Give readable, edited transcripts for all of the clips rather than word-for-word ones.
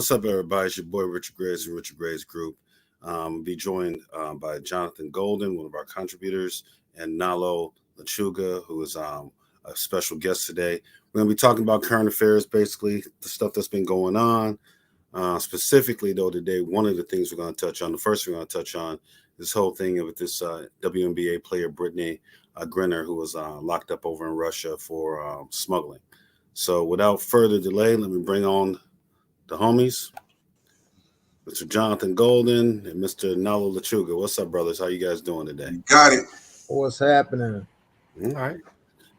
What's up, everybody? It's your boy Richard Graves and Richard Graves Group. Be joined by Jonathan Golden, one of our contributors, and Nalo Lechuga, who is a special guest today. We're going to be talking about current affairs, basically the stuff that's been going on. Specifically, though, today, one of the things we're going to touch on, the first thing we're going to touch on, this whole thing with this WNBA player, Brittney Griner, who was locked up over in Russia for smuggling. So without further delay, let me bring on the homies, Mr. Jonathan Golden and Mr. Nalo Lechuga. What's up, brothers? How you guys doing today? Got it. What's happening? All right.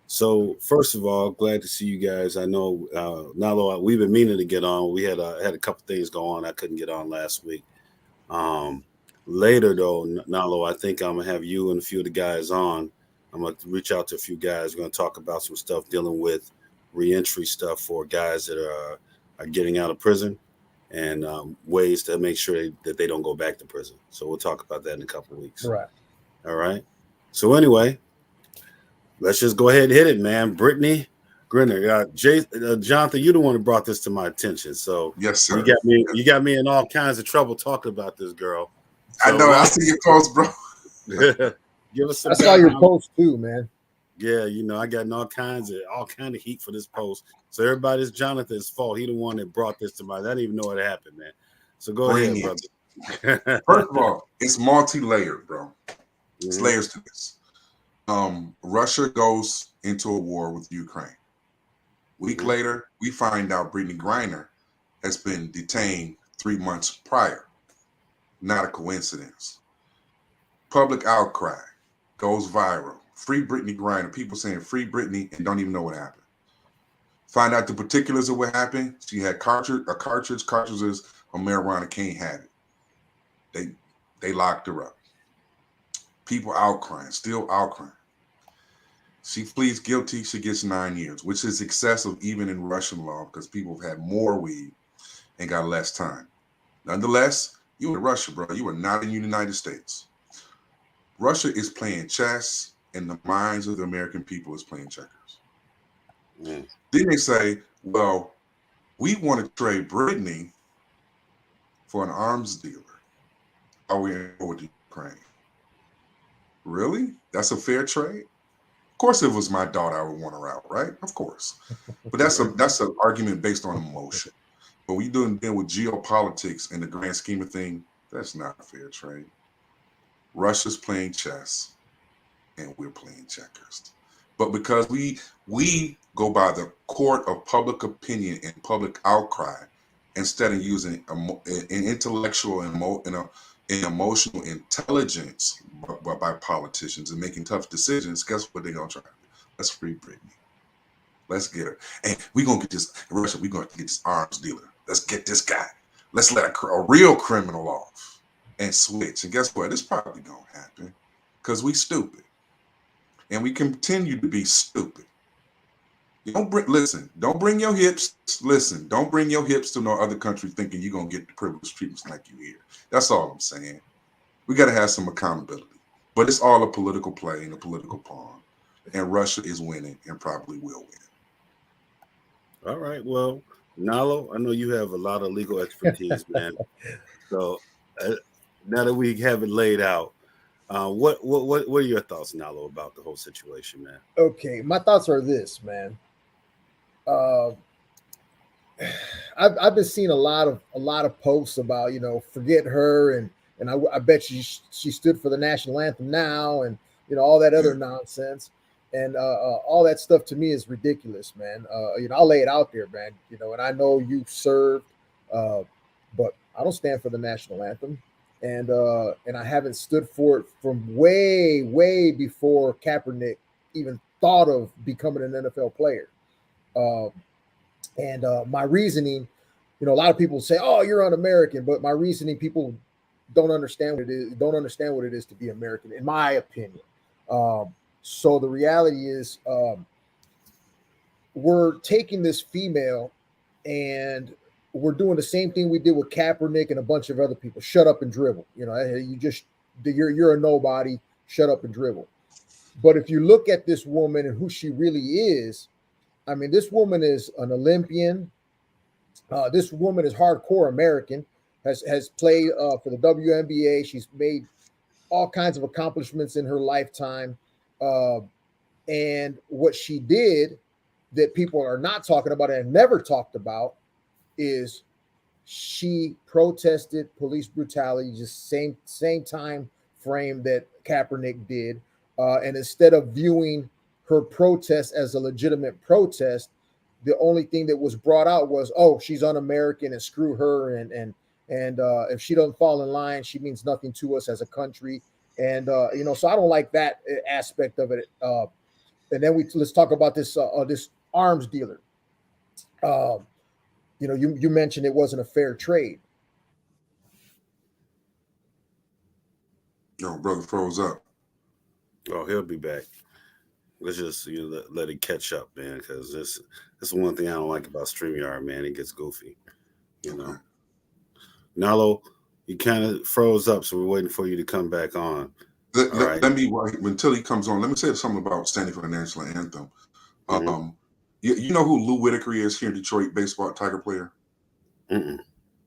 So first of all, glad to see you guys. I know Nalo, we've been meaning to get on. We had a couple things go on. I couldn't get on last week. Later though, Nalo, I think I'm gonna have you and a few of the guys on. I'm gonna reach out to a few guys. We're gonna talk about some stuff dealing with reentry stuff for guys that are getting out of prison and ways to make sure that they don't go back to prison. So we'll talk about that in a couple of weeks. Right. All right. So anyway, let's just go ahead and hit it, man. Brittney Griner. Jonathan, you're the one who brought this to my attention. So yes, sir. You got me in all kinds of trouble talking about this girl. So, I know. I see your post, bro. Give us some. I saw your post too, man. Yeah, I got all kind of heat for this post. So everybody's Jonathan's fault. He the one that brought this to mind. I didn't even know it happened, man. So go ahead, brother. First of all, it's multi-layered, bro. It's layers to this. Russia goes into a war with Ukraine. Week later, we find out Brittney Griner has been detained 3 months prior. Not a coincidence. Public outcry goes viral. Free Brittney Griner. People saying free Brittney and don't even know what happened. Find out the particulars of what happened. She had cartridges of marijuana, can't have it. They locked her up. People outcrying, still outcrying. She pleads guilty. She gets 9 years, which is excessive even in Russian law because people have had more weed and got less time. Nonetheless, you in Russia, bro. You are not in the United States. Russia is playing chess, and the minds of the American people is playing checkers. Then they say, well, we want to trade Brittney for an arms dealer. Are we in war with Ukraine? Really? That's a fair trade? Of course, if it was my daughter, I would want her out, right? Of course. But that's an argument based on emotion. But when you're dealing with geopolitics in the grand scheme of things, that's not a fair trade. Russia's playing chess, and we're playing checkers. But because we go by the court of public opinion and public outcry, instead of using an intellectual and emotional intelligence by politicians and making tough decisions, guess what they're going to try to do? Let's free Brittney. Let's get her. And we're going to get this, in Russia, we're going to get this arms dealer. Let's get this guy. Let's let a real criminal off and switch. And guess what? It's probably going to happen because we stupid. And we continue to be stupid. Don't bring your hips. Listen, don't bring your hips to no other country thinking you're going to get the privileged treatments like you here. That's all I'm saying. We got to have some accountability. But it's all a political play and a political pawn. And Russia is winning and probably will win. All right. Well, Nalo, I know you have a lot of legal expertise, man. So now that we have it laid out, what are your thoughts, Nalo, about the whole situation, man? Okay, my thoughts are this, man. I've been seeing a lot of posts about forget her and I bet she stood for the national anthem now and all that other nonsense and all that stuff to me is ridiculous, man. I'll lay it out there, man. And I know you served, but I don't stand for the national anthem. And I haven't stood for it from way before Kaepernick even thought of becoming an NFL player. And my reasoning, a lot of people say, "Oh, you're un-American," but my reasoning, people don't understand what it is. Don't understand what it is to be American, in my opinion. So the reality is, we're taking this female and we're doing the same thing we did with Kaepernick and a bunch of other people. Shut up and dribble. You're a nobody. Shut up and dribble. But if you look at this woman and who she really is, I mean, this woman is an Olympian. This woman is hardcore American, has played for the WNBA. She's made all kinds of accomplishments in her lifetime. And what she did that people are not talking about and never talked about is she protested police brutality, just same time frame that Kaepernick did. And instead of viewing her protest as a legitimate protest, the only thing that was brought out was, oh, she's un-American and screw her, and if she doesn't fall in line, she means nothing to us as a country. And so I don't like that aspect of it. And then let's talk about this this arms dealer. You mentioned it wasn't a fair trade. Yo, brother froze up. Oh, he'll be back. Let's just let it catch up, man, because this is one thing I don't like about StreamYard, man. It gets goofy, Okay. Nalo, you kind of froze up, so we're waiting for you to come back on. Let me until he comes on. Let me say something about standing for the national anthem. Mm-hmm. You know who Lou Whitaker is here in Detroit, baseball Tiger player. Mm-mm.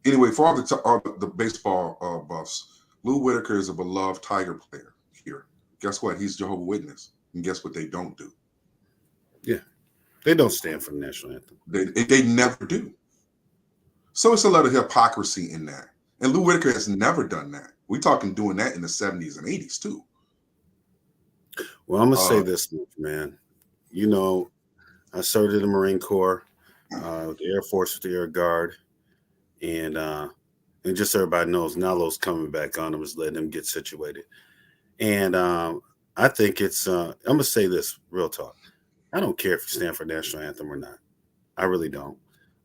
Anyway, for all the baseball buffs, Lou Whitaker is a beloved Tiger player here. Guess what? He's Jehovah's Witness. And guess what they don't do? Yeah. They don't stand for the national anthem. They never do. So it's a lot of hypocrisy in that. And Lou Whitaker has never done that. We're talking doing that in the 70s and 80s too. Well, I'm going to say this, man. I served in the Marine Corps, the Air Force with the Air Guard. And just so everybody knows, Nalo's coming back on. I'm just letting him get situated. And I think it's, I'm going to say this, real talk. I don't care if you stand for national anthem or not. I really don't.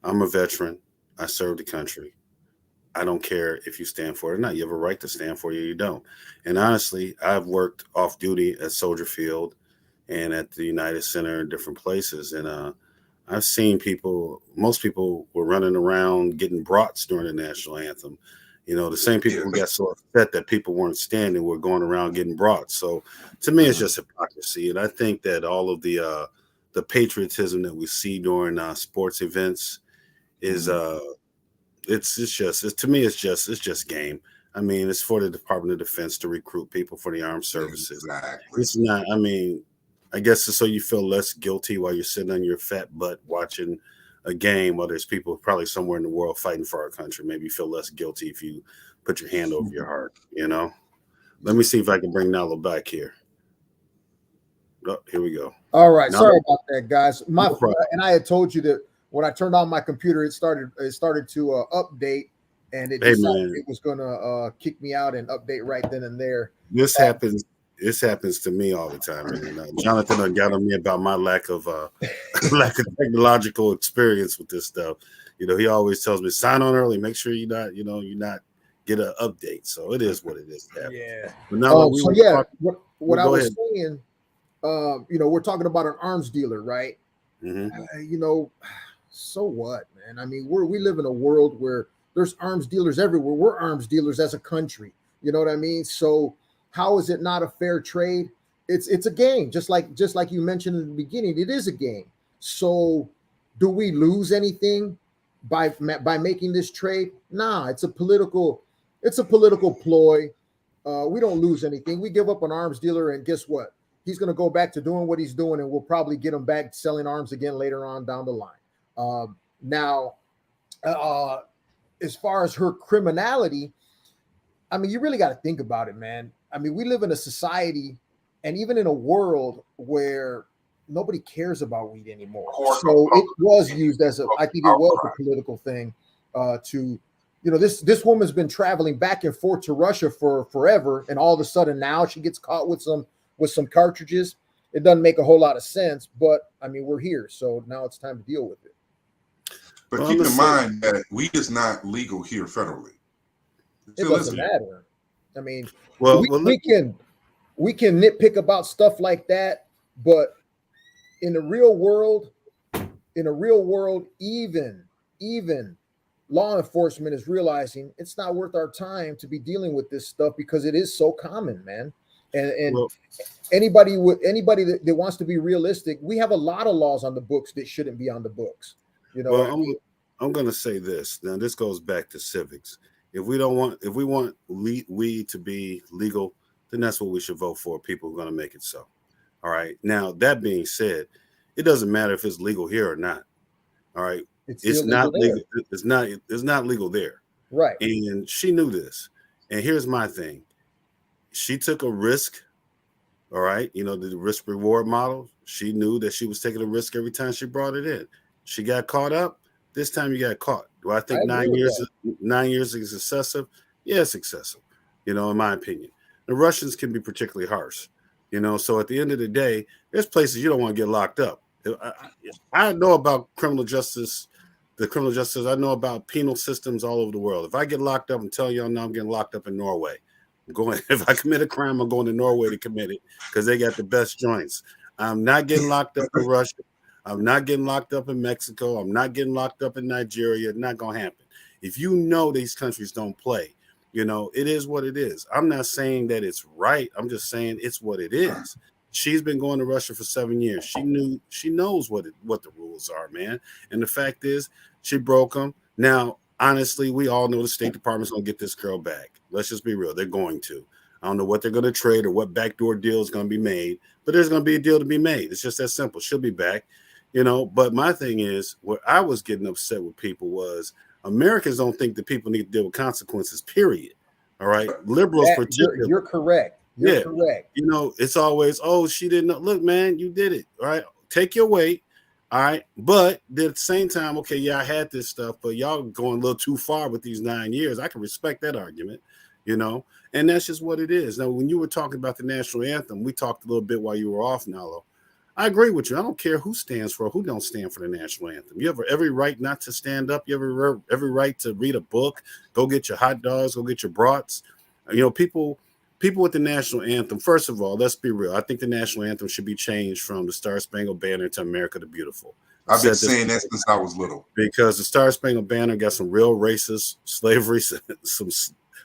I'm a veteran. I served the country. I don't care if you stand for it or not. You have a right to stand for it or you don't. And honestly, I've worked off duty at Soldier Field and at the United Center and different places. And I've seen most people were running around getting brats during the national anthem. The same people who got so upset that people weren't standing were going around getting brats. So to me, it's just hypocrisy. And I think that all of the patriotism that we see during sports events is it's just game. I mean, it's for the Department of Defense to recruit people for the armed services. Exactly. It's not. I mean, I guess it's so you feel less guilty while you're sitting on your fat butt watching a game while there's people probably somewhere in the world fighting for our country. Maybe you feel less guilty if you put your hand over your heart. Let me see if I can bring Nalo back here. Oh, here we go. All right, sorry about that, guys. And I had told you that when I turned on my computer, it started to update, and it decided it was going to kick me out and update right then and there. This happens. This happens to me all the time. And Jonathan got on me about my lack of technological experience with this stuff. He always tells me sign on early, make sure you're not get an update. So it is what it is. Yeah. But now what I was saying, we're talking about an arms dealer, right? Mm-hmm. So what, man? I mean, we live in a world where there's arms dealers everywhere. We're arms dealers as a country. You know what I mean? So how is it not a fair trade? It's a game, just like you mentioned in the beginning. It is a game. So do we lose anything by making this trade? Nah, it's a political ploy. We don't lose anything. We give up an arms dealer, and guess what? He's going to go back to doing what he's doing, and we'll probably get him back selling arms again later on down the line. Now, as far as her criminality, I mean, you really got to think about it, man. I mean, we live in a society and even in a world where nobody cares about weed anymore. So it was used I think it was a political thing this woman's been traveling back and forth to Russia for forever. And all of a sudden now she gets caught with some cartridges. It doesn't make a whole lot of sense, but I mean, we're here. So now it's time to deal with it. But keep in mind that weed is not legal here federally. It doesn't matter. I mean, we can nitpick about stuff like that, but in the real world, even law enforcement is realizing it's not worth our time to be dealing with this stuff because it is so common, man. And anybody that wants to be realistic, we have a lot of laws on the books that shouldn't be on the books. I'm I'm gonna say this. Now this goes back to civics. If we want weed to be legal, then that's what we should vote for. People who are gonna make it so. All right. Now that being said, it doesn't matter if it's legal here or not. All right. It's It's still legal not there. legal. It's not legal there. Right. And she knew this. And here's my thing. She took a risk. All right. You know, the risk reward model. She knew that she was taking a risk every time she brought it in. She got caught up. This time you got caught. Do I think I agree with that. 9 years is excessive? Yeah, it's excessive, you know, in my opinion. The Russians can be particularly harsh, you know. So at the end of the day, there's places you don't want to get locked up. I know about criminal justice, the criminal justice. I know about penal systems all over the world. If I get locked up, I'm telling y'all now I'm getting locked up in Norway. I'm going, if I commit a crime, I'm going to Norway to commit it because they got the best joints. I'm not getting locked up in Russia. I'm not getting locked up in Mexico. I'm not getting locked up in Nigeria. It's not going to happen. If you know these countries don't play, you know, it is what it is. I'm not saying that it's right. I'm just saying it's what it is. She's been going to Russia for 7 years. She knows what the rules are, man. And the fact is, she broke them. Now, honestly, we all know the State Department's going to get this girl back. Let's just be real. They're going to. I don't know what they're going to trade or what backdoor deal is going to be made, but there's going to be a deal to be made. It's just that simple. She'll be back. You know, but my thing is, what I was getting upset with people was Americans don't think that people need to deal with consequences, period. All right. Liberals, particularly. You're correct. You're correct. You know, it's always, oh, she didn't know. Look, man, you did it. All right. Take your weight. All right. But at the same time, okay, yeah, I had this stuff, but y'all going a little too far with these 9 years. I can respect that argument, you know, and that's just what it is. Now, when you were talking about the national anthem, we talked a little bit while you were off, Nalo. I agree with you. I don't care who stands for, who don't stand for the national anthem. You have every right not to stand up. You have every right to read a book, go get your hot dogs, go get your brats. You know, people with the national anthem, first of all, let's be real. I think the national anthem should be changed from the Star Spangled Banner to America the Beautiful. I've been saying that since I was little. Because the Star Spangled Banner got some real racist slavery, some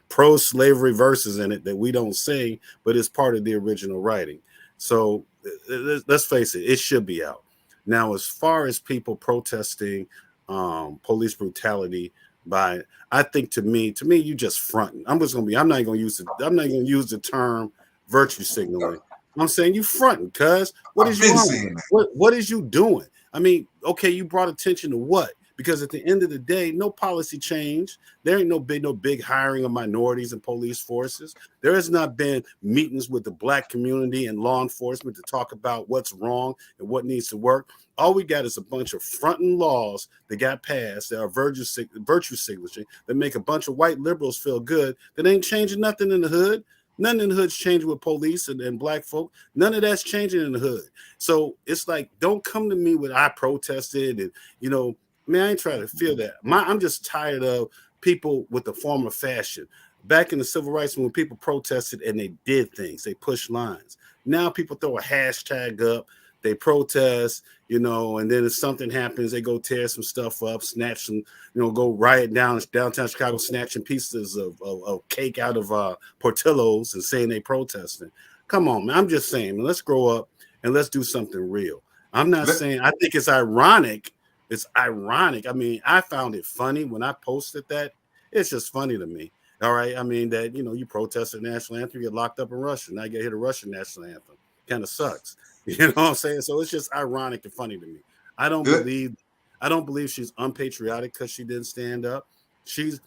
pro-slavery verses in it that we don't sing, but it's part of the original writing. So let's face it, it should be out. Now, as far as people protesting police brutality, I think to me, you just fronting. I'm not going to use the term virtue signaling. I'm saying you fronting, cuz what is you what is you doing? I mean, okay, you brought attention to what? Because at the end of the day, no policy change. There ain't no big hiring of minorities in police forces. There has not been meetings with the Black community and law enforcement to talk about what's wrong and what needs to work. All we got is a bunch of fronting laws that got passed that are virtue signaling that make a bunch of white liberals feel good that ain't changing nothing in the hood. None in the hood's changing with police and Black folk. None of that's changing in the hood. So it's like, don't come to me with I protested and, you know, man, I ain't trying to feel that. I'm just tired of people with the form of fashion. Back in the civil rights movement, people protested and they did things. They pushed lines. Now people throw a hashtag up, they protest, you know, and then if something happens, they go tear some stuff up, snatch some, you know, go riot downtown Chicago, snatching pieces of cake out of Portillo's and saying they protesting. Come on, man. I'm just saying, man, let's grow up and let's do something real. I'm not saying, I think it's ironic. It's ironic. I mean, I found it funny when I posted that. It's just funny to me. All right. I mean, that, you know, you protest the national anthem, you get locked up in Russia. Now you get hit a Russian national anthem. Kind of sucks. You know what I'm saying? So it's just ironic and funny to me. I don't believe she's unpatriotic because she didn't stand up. She's,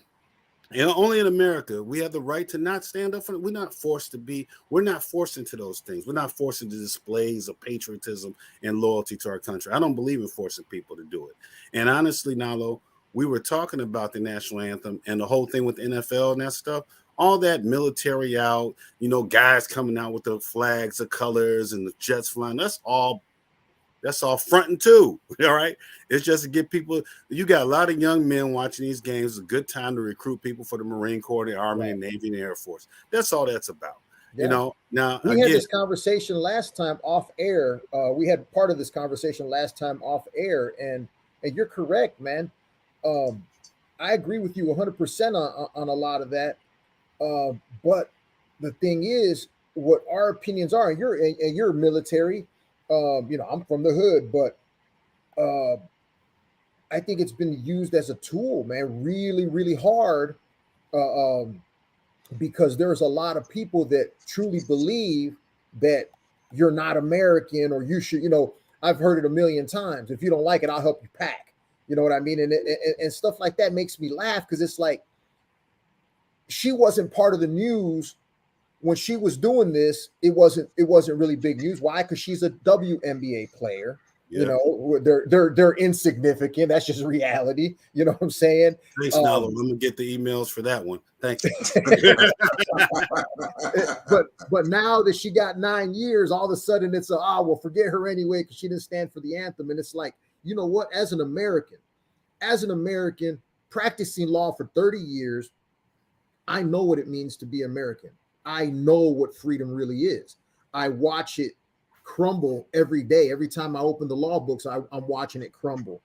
you know, only in America, we have the right to not stand up for it. We're not forced into those things. We're not forced into displays of patriotism and loyalty to our country. I don't believe in forcing people to do it. And honestly, Nalo, we were talking about the national anthem and the whole thing with the NFL and that stuff. All that military out, you know, guys coming out with the flags, the colors, and the jets flying. That's all fronting too. All right. It's just to get people. You got a lot of young men watching these games. It's a good time to recruit people for the Marine Corps, the Army, and Navy, and the Air Force. That's all that's about. Yeah. You know, now we had this conversation last time off air. We had part of this conversation last time off air, and you're correct, man. I agree with you 100% on a lot of that. But the thing is, what our opinions are, and you're military. You know, I'm from the hood, but I think it's been used as a tool, man, really, really hard, because there's a lot of people that truly believe that you're not American, or you should, I've heard it a million times. If you don't like it, I'll help you pack. You know what I mean? And stuff like that makes me laugh, because it's like she wasn't part of the news when she was doing this. It wasn't really big news. Why? Because she's a WNBA player. Yeah. They're insignificant. That's just reality. You know what I'm saying? Thanks, Nalo. Let me get the emails for that one. Thank you. but now that she got 9 years, all of a sudden it's we'll forget her anyway because she didn't stand for the anthem. And it's like, you know what? As an American practicing law for 30 years, I know what it means to be American. I know what freedom really is. I watch it crumble every day. Every time I open the law books, I'm watching it crumble.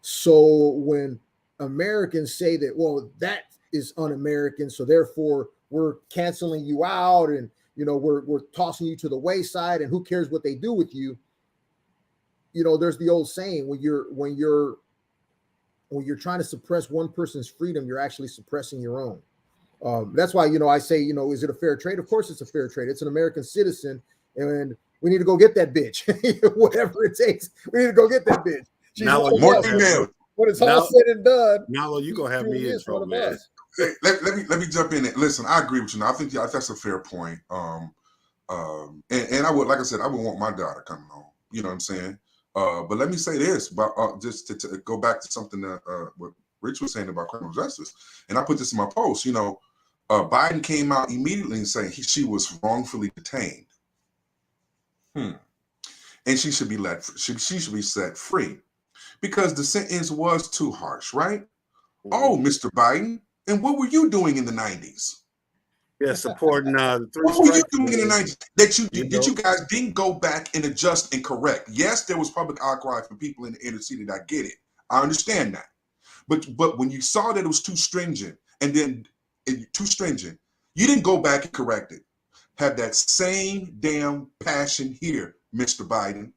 So when Americans say that, well, that is un-American, so therefore we're canceling you out, and we're tossing you to the wayside, and who cares what they do with you? There's the old saying, when you're trying to suppress one person's freedom, you're actually suppressing your own. That's why I say, is it a fair trade? Of course it's a fair trade. It's an American citizen, and we need to go get that bitch. Whatever it takes, we need to go get that bitch. Now, more emails. When it's all said and done, Nalo, you gonna have me in trouble, man. Hey, let me jump in. Listen, I agree with you. Now, I think that's a fair point. And I would, like I said, I would want my daughter coming home. You know what I'm saying? But let me say this, but just to go back to something that what Rich was saying about criminal justice, and I put this in my post. Biden came out immediately and saying she was wrongfully detained. And she should be she should be set free because the sentence was too harsh, right? Oh, Mr. Biden, and what were you doing in the 90s? Yeah, supporting the three. What were you doing in the 90s that you guys didn't go back and adjust and correct? Yes, there was public outcry from people in the inner city. I get it. I understand that. But when you saw that it was too stringent, you didn't go back and correct it. Have that same damn passion here, Mr. Biden.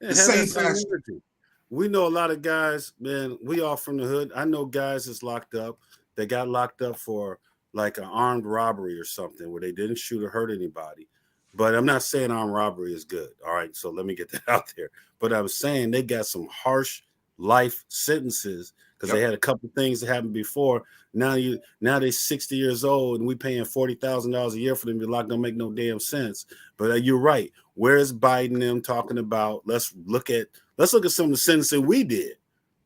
The same passion. We know a lot of guys, man. We all from the hood. I know guys that's locked up. They got locked up for like an armed robbery or something where they didn't shoot or hurt anybody. But I'm not saying armed robbery is good. All right, so let me get that out there. But I'm saying they got some harsh life sentences because they had a couple things that happened before. Now they're 60 years old and we paying $40,000 a year for them to be locked. Don't make no damn sense. But you're right. Where's Biden them talking about? Let's look at some of the sentences we did.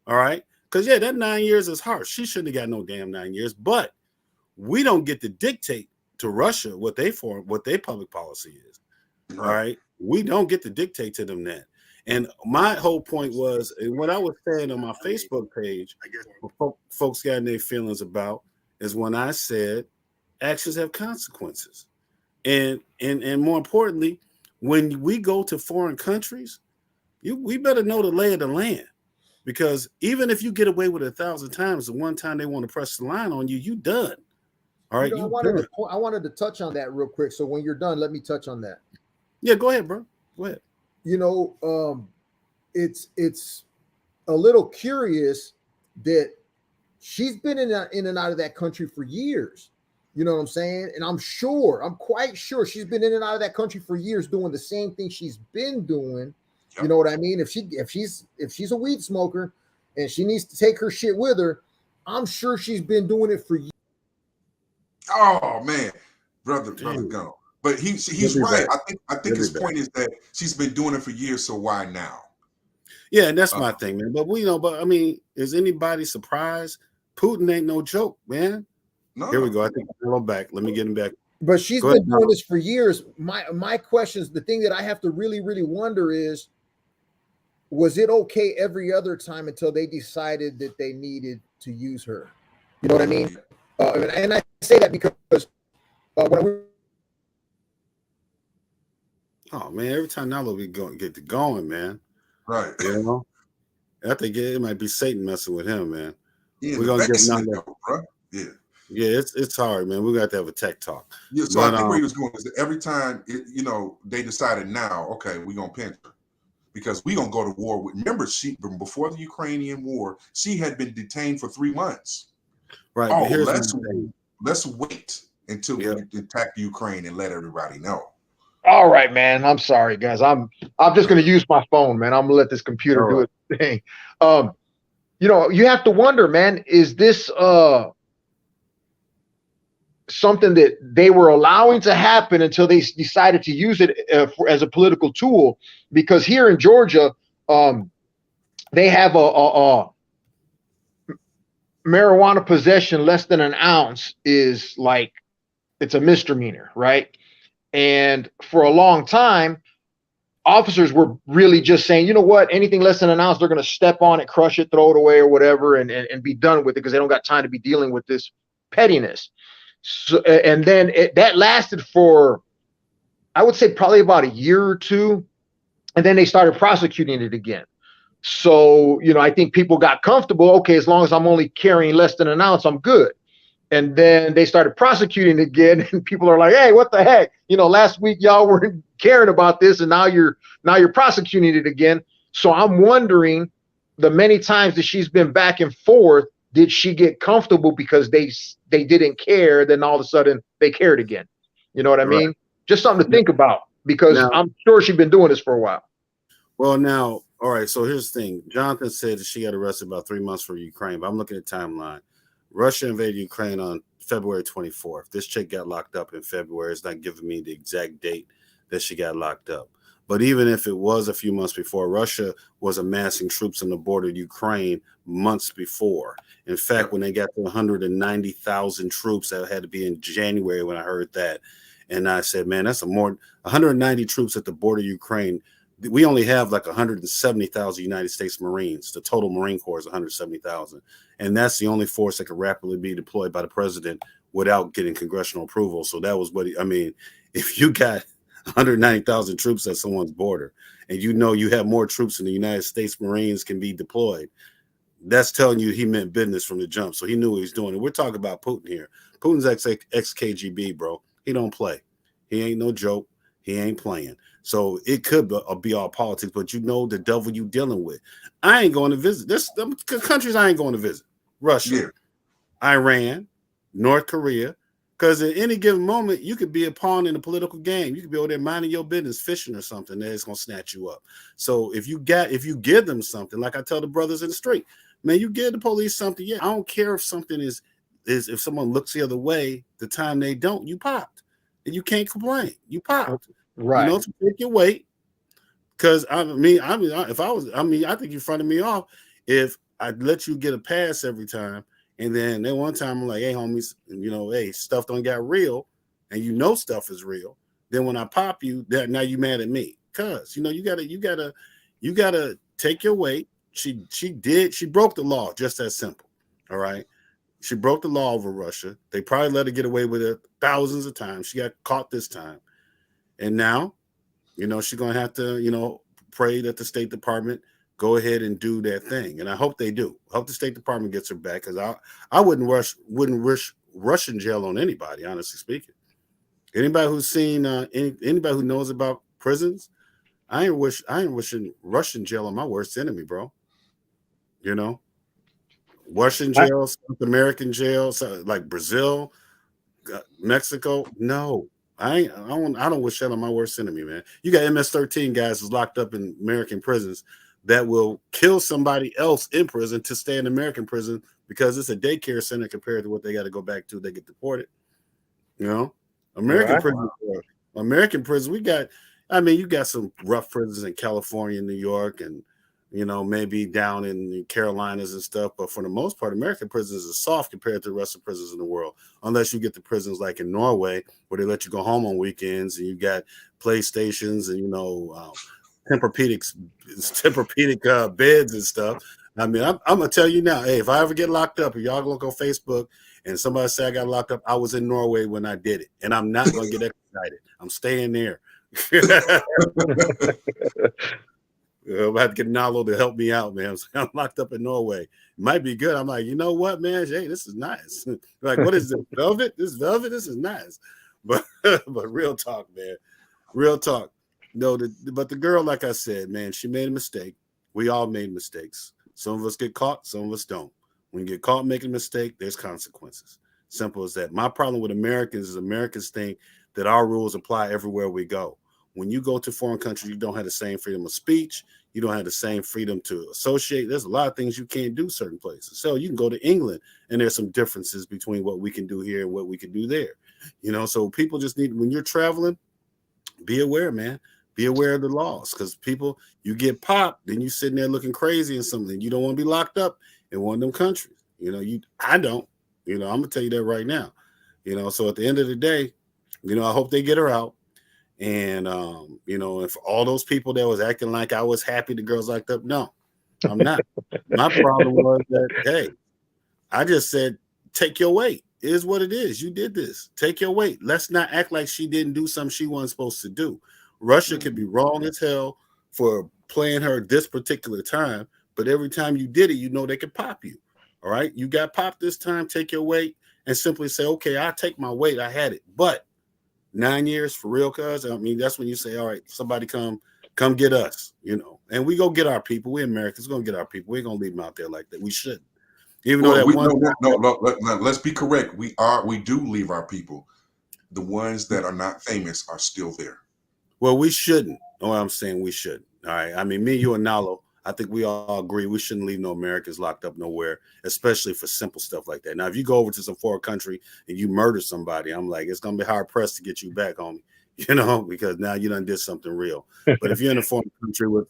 All right, because that 9 years is harsh. She shouldn't have got no damn 9 years. But we don't get to dictate to Russia what their public policy is. All right, we don't get to dictate to them that. And my whole point was, and what I was saying on my Facebook page, what folks got their feelings about, is when I said actions have consequences. And more importantly, when we go to foreign countries, we better know the lay of the land. Because even if you get away with it 1,000 times, the one time they want to press the line on you, you done. All right. I wanted to touch on that real quick. So when you're done, let me touch on that. Yeah, go ahead, bro. Go ahead. It's a little curious that she's been in and out of that country for years. You know what I'm saying? And I'm quite sure she's been in and out of that country for years doing the same thing she's been doing. Yep. You know what I mean? If she's a weed smoker and she needs to take her shit with her, I'm sure she's been doing it for years. Oh man, brother go. But he's right. I think his point is that she's been doing it for years, so why now? Yeah, and that's my thing, man. But I mean, is anybody surprised? Putin ain't no joke, man. No. Here we go. I think I'm back. Let me get him back. But she's been doing this for years. My question is, the thing that I have to really, really wonder is, was it okay every other time until they decided that they needed to use her? You know what I mean? And I say that because oh man, every time Nalo we get to going, man. Right. I think it might be Satan messing with him, man. Yeah, we're gonna get Nalo, bro. Yeah. Yeah, it's hard, man. We got to have a tech talk. Yeah, so I think where he was going is that every time they decided now, okay, we're gonna pinch her. because we gonna go to war with. Remember, before the Ukrainian war, she had been detained for 3 months. Right. Oh, let's wait until we attack Ukraine and let everybody know. All right, man. I'm sorry, guys. I'm just gonna use my phone, man. I'm gonna let this computer do its thing. You have to wonder, man, is this something that they were allowing to happen until they decided to use it as a political tool? Because here in Georgia, they have a marijuana possession less than an ounce is like, it's a misdemeanor, right? And for a long time, officers were really just saying, you know what, anything less than an ounce, they're going to step on it, crush it, throw it away or whatever, and be done with it, because they don't got time to be dealing with this pettiness. So, and then that lasted for, I would say, probably about a year or two. And then they started prosecuting it again. So, I think people got comfortable. Okay, as long as I'm only carrying less than an ounce, I'm good. And then they started prosecuting again, and people are like, hey, what the heck? Last week y'all weren't caring about this, and now you're prosecuting it again. So I'm wondering, the many times that she's been back and forth, did she get comfortable because they didn't care, then all of a sudden they cared again? You know what I mean? Just something to think about, because I'm sure she's been doing this for a while. Well, now, all right, so here's the thing. Jonathan said that she got arrested about 3 months for Ukraine, but I'm looking at the timeline. Russia invaded Ukraine on February 24th. This chick got locked up in February. It's not giving me the exact date that she got locked up. But even if it was a few months before, Russia was amassing troops on the border of Ukraine months before. In fact, when they got to 190,000 troops, that had to be in January when I heard that. And I said, man, that's 190 troops at the border of Ukraine. We only have like 170,000 United States Marines. The total Marine Corps is 170,000. And that's the only force that could rapidly be deployed by the president without getting congressional approval. So that was if you got 190,000 troops at someone's border, and you have more troops than the United States Marines can be deployed, that's telling you he meant business from the jump. So he knew what he was doing. And we're talking about Putin here. Putin's ex-KGB, bro. He don't play. He ain't no joke. He ain't playing. So it could be all politics, but the devil you dealing with. I ain't going to visit. There's countries I ain't going to visit. Russia, Iran, North Korea. Because at any given moment, you could be a pawn in a political game. You could be over there minding your business, fishing or something, that is going to snatch you up. So if you give them something, like I tell the brothers in the street, man, you give the police something. Yeah, I don't care if something is if someone looks the other way, the time they don't, you popped. And you can't complain. You popped. Right. So take your weight. Because I think you fronted me off if I let you get a pass every time. And then one time I'm like, hey, homies, hey, stuff done got real, and stuff is real. Then when I pop you, now you mad at me. Cause you gotta take your weight. She broke the law, just that simple. All right. She broke the law over Russia. They probably let her get away with it thousands of times. She got caught this time. And now, she's gonna have to, pray that the State Department go ahead and do their thing. And I hope they do. I hope the State Department gets her back, because I wouldn't wish Russian jail on anybody, honestly speaking. Anybody who's seen anybody who knows about prisons, I ain't wishing Russian jail on my worst enemy, bro. Russian jail, South American jail, like Brazil, Mexico. No, I don't wish that on my worst enemy, man. You got MS-13 guys who's locked up in American prisons that will kill somebody else in prison to stay in American prison because it's a daycare center compared to what they got to go back to. They get deported. American prison. We got. You got some rough prisons in California, New York, and maybe down in the Carolinas and stuff. But for the most part, American prisons are soft compared to the rest of the prisons in the world. Unless you get the prisons like in Norway, where they let you go home on weekends, and you got PlayStations and Tempur-Pedic beds and stuff. I'm gonna tell you now, hey, if I ever get locked up, if y'all look on Facebook and somebody say I got locked up, I was in Norway when I did it, and I'm not gonna get excited. I'm staying there. I'm about to get Nalo to help me out, man. I'm locked up in Norway. It might be good. I'm like, you know what, man? Hey, this is nice. Like, what is this? Velvet? This is velvet? This is nice. But real talk, man. Real talk. No, but the girl, like I said, man, she made a mistake. We all made mistakes. Some of us get caught, some of us don't. When you get caught making a mistake, there's consequences. Simple as that. My problem with Americans is Americans think that our rules apply everywhere we go. When you go to foreign countries, you don't have the same freedom of speech. You don't have the same freedom to associate. There's a lot of things you can't do certain places. So you can go to England, and there's some differences between what we can do here and what we can do there. So people just need, when you're traveling, be aware, man. Be aware of the laws, because people, you get popped, then you sitting there looking crazy and something. You don't want to be locked up in one of them countries. I don't. I'm gonna tell you that right now. So at the end of the day, I hope they get her out. And if all those people that was acting like I was happy the girls locked up, no, I'm not. My problem was that, hey, I just said, take your weight. It is what it is. You did this. Take your weight. Let's not act like she didn't do something she wasn't supposed to do. Russia could be wrong as hell for playing her this particular time, but every time you did it, they could pop you. All right, you got popped this time. Take your weight and simply say, okay, I'll take my weight. I had it, but 9 years for real, cuz. I mean, that's when you say, all right, somebody come get us, and we go get our people. We Americans gonna get our people. We ain't gonna leave them out there like that. We shouldn't. Even though let's be correct. We do leave our people. The ones that are not famous are still there. Well, we shouldn't. No, I'm saying we shouldn't. All right. I mean, me, you, and Nalo, I think we all agree we shouldn't leave no Americans locked up nowhere, especially for simple stuff like that. Now, if you go over to some foreign country and you murder somebody, I'm like, it's gonna be hard pressed to get you back, homie. Because now you done did something real. But if you're in a foreign country with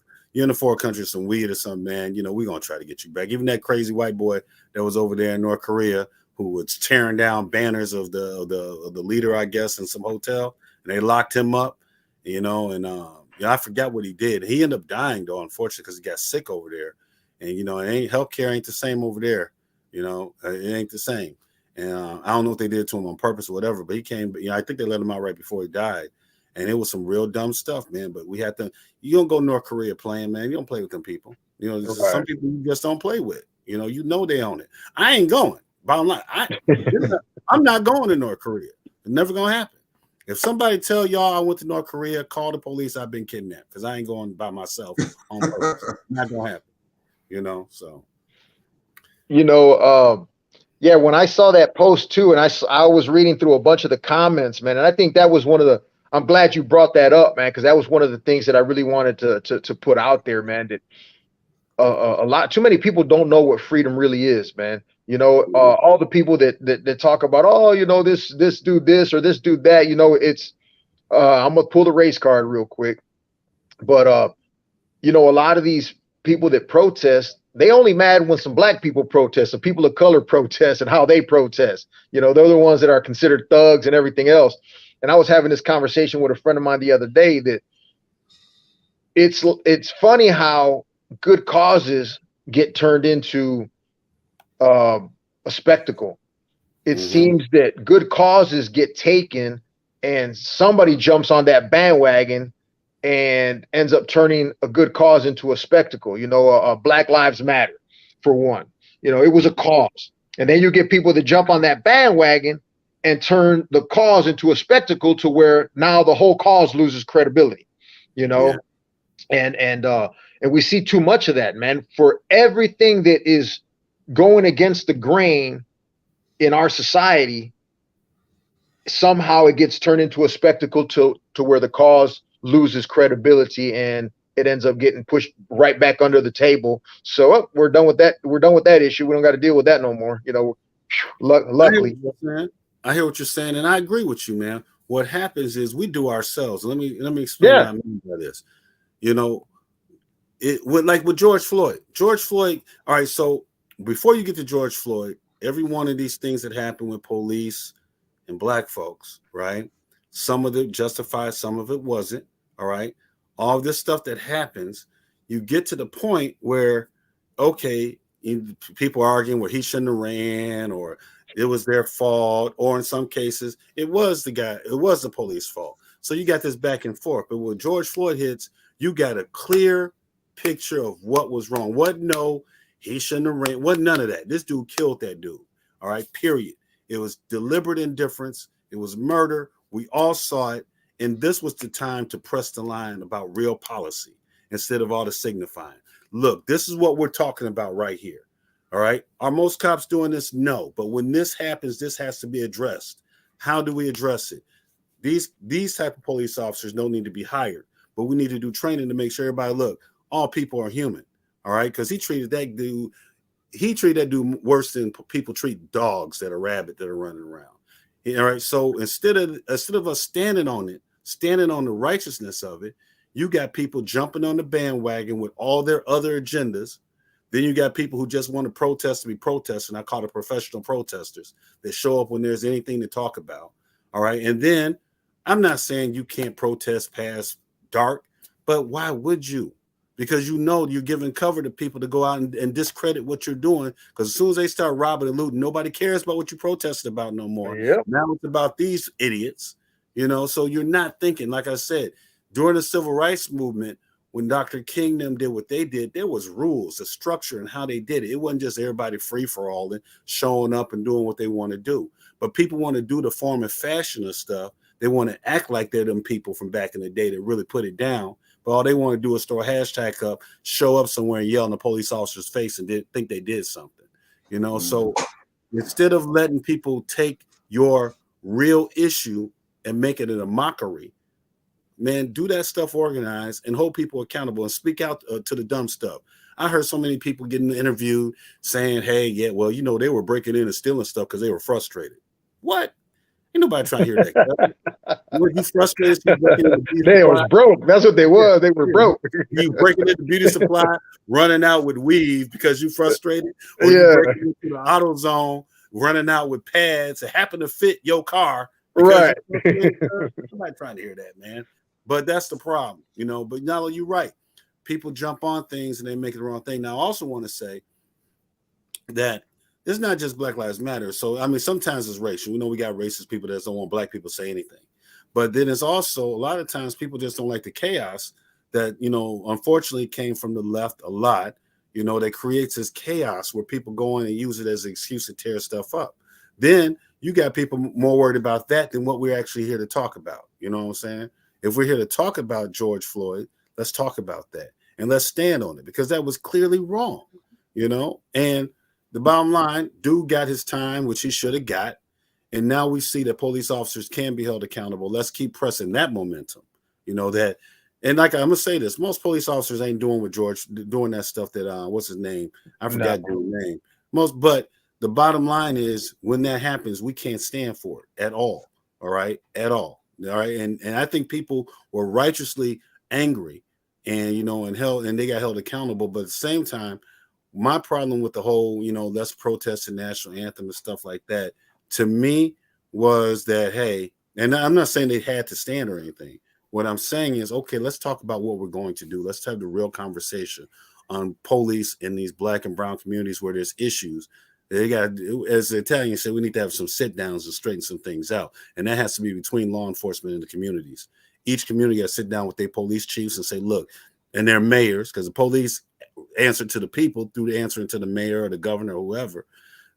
some weed or something, man, we're gonna try to get you back. Even that crazy white boy that was over there in North Korea who was tearing down banners of the leader, I guess, in some hotel, and they locked him up. I forgot what he did. He ended up dying, though, unfortunately, because he got sick over there. And healthcare ain't the same over there. It ain't the same. And I don't know what they did to him on purpose or whatever, but he came. I think they let him out right before he died. And it was some real dumb stuff, man. But we had to. You don't go to North Korea playing, man. You don't play with them people. Some people you just don't play with. They own it. I ain't going. Bottom line, I'm not going to North Korea. It's never gonna happen. If somebody tell y'all I went to North Korea, call the police. I've been kidnapped, because I ain't going by myself on purpose. Not gonna happen. So. Yeah, when I saw that post too, and I was reading through a bunch of the comments, man, and I think that was one of the. I'm glad you brought that up, man, because that was one of the things that I really wanted to put out there, man. That too many people don't know what freedom really is, man. All the people that talk about, this do this or this do that, it's I'm gonna pull the race card real quick. But a lot of these people that protest, they only mad when some black people protest, some people of color protest, and how they protest. They're the ones that are considered thugs and everything else. And I was having this conversation with a friend of mine the other day that it's funny how good causes get turned into a spectacle. It seems that good causes get taken and somebody jumps on that bandwagon and ends up turning a good cause into a spectacle. Black Lives Matter, for one. It was a cause. And then you get people that jump on that bandwagon and turn the cause into a spectacle to where now the whole cause loses credibility, Yeah. And we see too much of that, man. For everything that is going against the grain in our society, somehow it gets turned into a spectacle to where the cause loses credibility and it ends up getting pushed right back under the table. So we're done with that. We're done with that issue. We don't got to deal with that no more. Luckily. I hear what you're saying, and I agree with you, man. What happens is we do ourselves. Let me explain what I mean by this. With George Floyd. George Floyd. All right, so before you get to George Floyd, every one of these things that happen with police and black folks, right? Some of it justified, some of it wasn't. All right. All of this stuff that happens, you get to the point where, okay, people are arguing where he shouldn't have ran, or it was their fault, or in some cases, it was the police fault. So you got this back and forth. But when George Floyd hits, you got a clear picture of what was wrong. He shouldn't have ran. Wasn't none of that. This dude killed that dude. All right, period. It was deliberate indifference. It was murder. We all saw it. And this was the time to press the line about real policy instead of all the signifying. Look, this is what we're talking about right here. All right. Are most cops doing this? No. But when this happens, this has to be addressed. How do we address it? These type of police officers don't need to be hired, but we need to do training to make sure everybody, look, all people are human. All right. Because he treated that dude worse than people treat dogs that are rabid that are running around. All right. So instead of us standing on the righteousness of it, you got people jumping on the bandwagon with all their other agendas. Then you got people who just want to protest to be protesting. I call it professional protesters that show up when there's anything to talk about. All right. And then I'm not saying you can't protest past dark, but why would you? Because you're giving cover to people to go out and discredit what you're doing. Because as soon as they start robbing and looting, nobody cares about what you protested about no more. Yep. Now it's about these idiots, so you're not thinking, like I said, during the civil rights movement, when Dr. King them did what they did, there was rules, a structure, and how they did it. It wasn't just everybody free for all and showing up and doing what they want to do. But people want to do the form and fashion of stuff. They want to act like they're them people from back in the day that really put it down. But all they want to do is throw a hashtag up, show up somewhere and yell in the police officer's face and think they did something. So instead of letting people take your real issue and make it in a mockery, man, do that stuff organized and hold people accountable and speak out to the dumb stuff. I heard so many people getting interviewed saying, hey, yeah, well, they were breaking in and stealing stuff because they were frustrated. What? Ain't nobody trying to hear that. Were you frustrated? They was broke. That's what they was. They were broke. You breaking into beauty supply, running out with weave because you frustrated? Or you breaking into the auto zone, running out with pads that happen to fit your car. Right. Nobody trying to hear that, man. But that's the problem, But now you're right. People jump on things and they make it the wrong thing. Now, I also want to say that it's not just Black Lives Matter. So, I mean, sometimes it's racial. We got racist people that don't want black people to say anything. But then it's also a lot of times people just don't like the chaos that, unfortunately came from the left a lot. That creates this chaos where people go in and use it as an excuse to tear stuff up. Then you got people more worried about that than what we're actually here to talk about. You know what I'm saying? If we're here to talk about George Floyd, let's talk about that and let's stand on it because that was clearly wrong, and the bottom line, dude got his time, which he should have got. And now we see that police officers can be held accountable. Let's keep pressing that momentum, that. And like I'm going to say this, most police officers ain't doing with George, doing that stuff that, what's his name? I forgot his name. But the bottom line is when that happens, we can't stand for it at all. All right. At all. All right. And I think people were righteously angry and, and they got held accountable. But at the same time, my problem with the whole, let's protest the national anthem and stuff like that, to me was that, hey, and I'm not saying they had to stand or anything. What I'm saying is, okay, let's talk about what we're going to do. Let's have the real conversation on police in these Black and brown communities where there's issues. They got, as the Italians said, we need to have some sit downs and straighten some things out. And that has to be between law enforcement and the communities. Each community got to sit down with their police chiefs and say, look, and their mayors, because the police answer to the people through the answering to the mayor or the governor or whoever.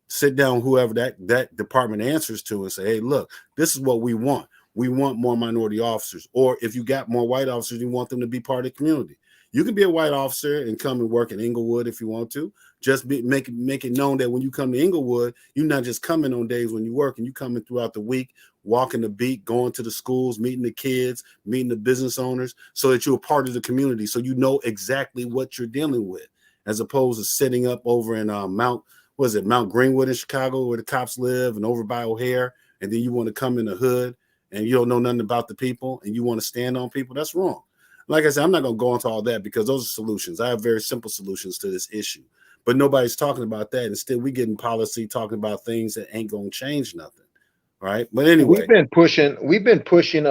Sit down, whoever that department answers to, and say, hey, look, this is what we want. We want more minority officers. Or if you got more white officers, you want them to be part of the community. You can be a white officer and come and work in Inglewood if you want to. Just make it known that when you come to Inglewood, you're not just coming on days when you work, and you coming throughout the week, walking the beat, going to the schools, meeting the kids, meeting the business owners, so that you're a part of the community, so you know exactly what you're dealing with, as opposed to sitting up over in Mount Greenwood in Chicago, where the cops live, and over by O'Hare, and then you want to come in the hood and you don't know nothing about the people and you want to stand on people. That's wrong. Like I said, I'm not going to go into all that because those are solutions. I have very simple solutions to this issue, but nobody's talking about that. Instead, we get in policy talking about things that ain't going to change nothing. Right. But anyway, we've been pushing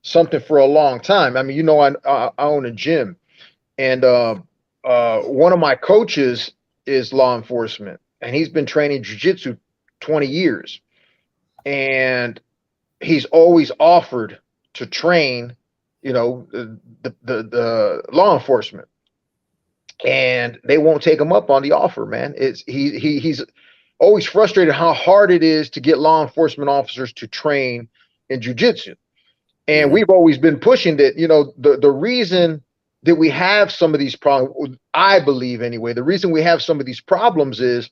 something for a long time. I mean, I own a gym, and one of my coaches is law enforcement, and he's been training jiu-jitsu 20 years. And he's always offered to train, the law enforcement, and they won't take him up on the offer, man. He's always frustrated how hard it is to get law enforcement officers to train in jiu-jitsu. And we've always been pushing that, the reason that we have some of these problems, I believe anyway, the reason we have some of these problems is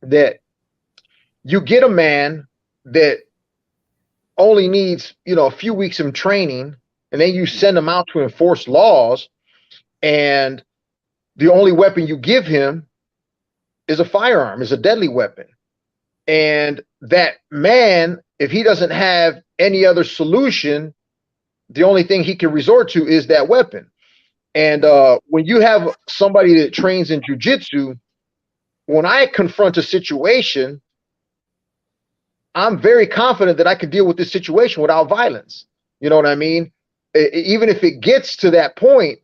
that you get a man that only needs, a few weeks of training, and then you send him out to enforce laws, and the only weapon you give him is a firearm, is a deadly weapon. And that man, if he doesn't have any other solution, the only thing he can resort to is that weapon. And when you have somebody that trains in jiu-jitsu, when I confront a situation, I'm very confident that I can deal with this situation without violence. You know what I mean? Even if it gets to that point,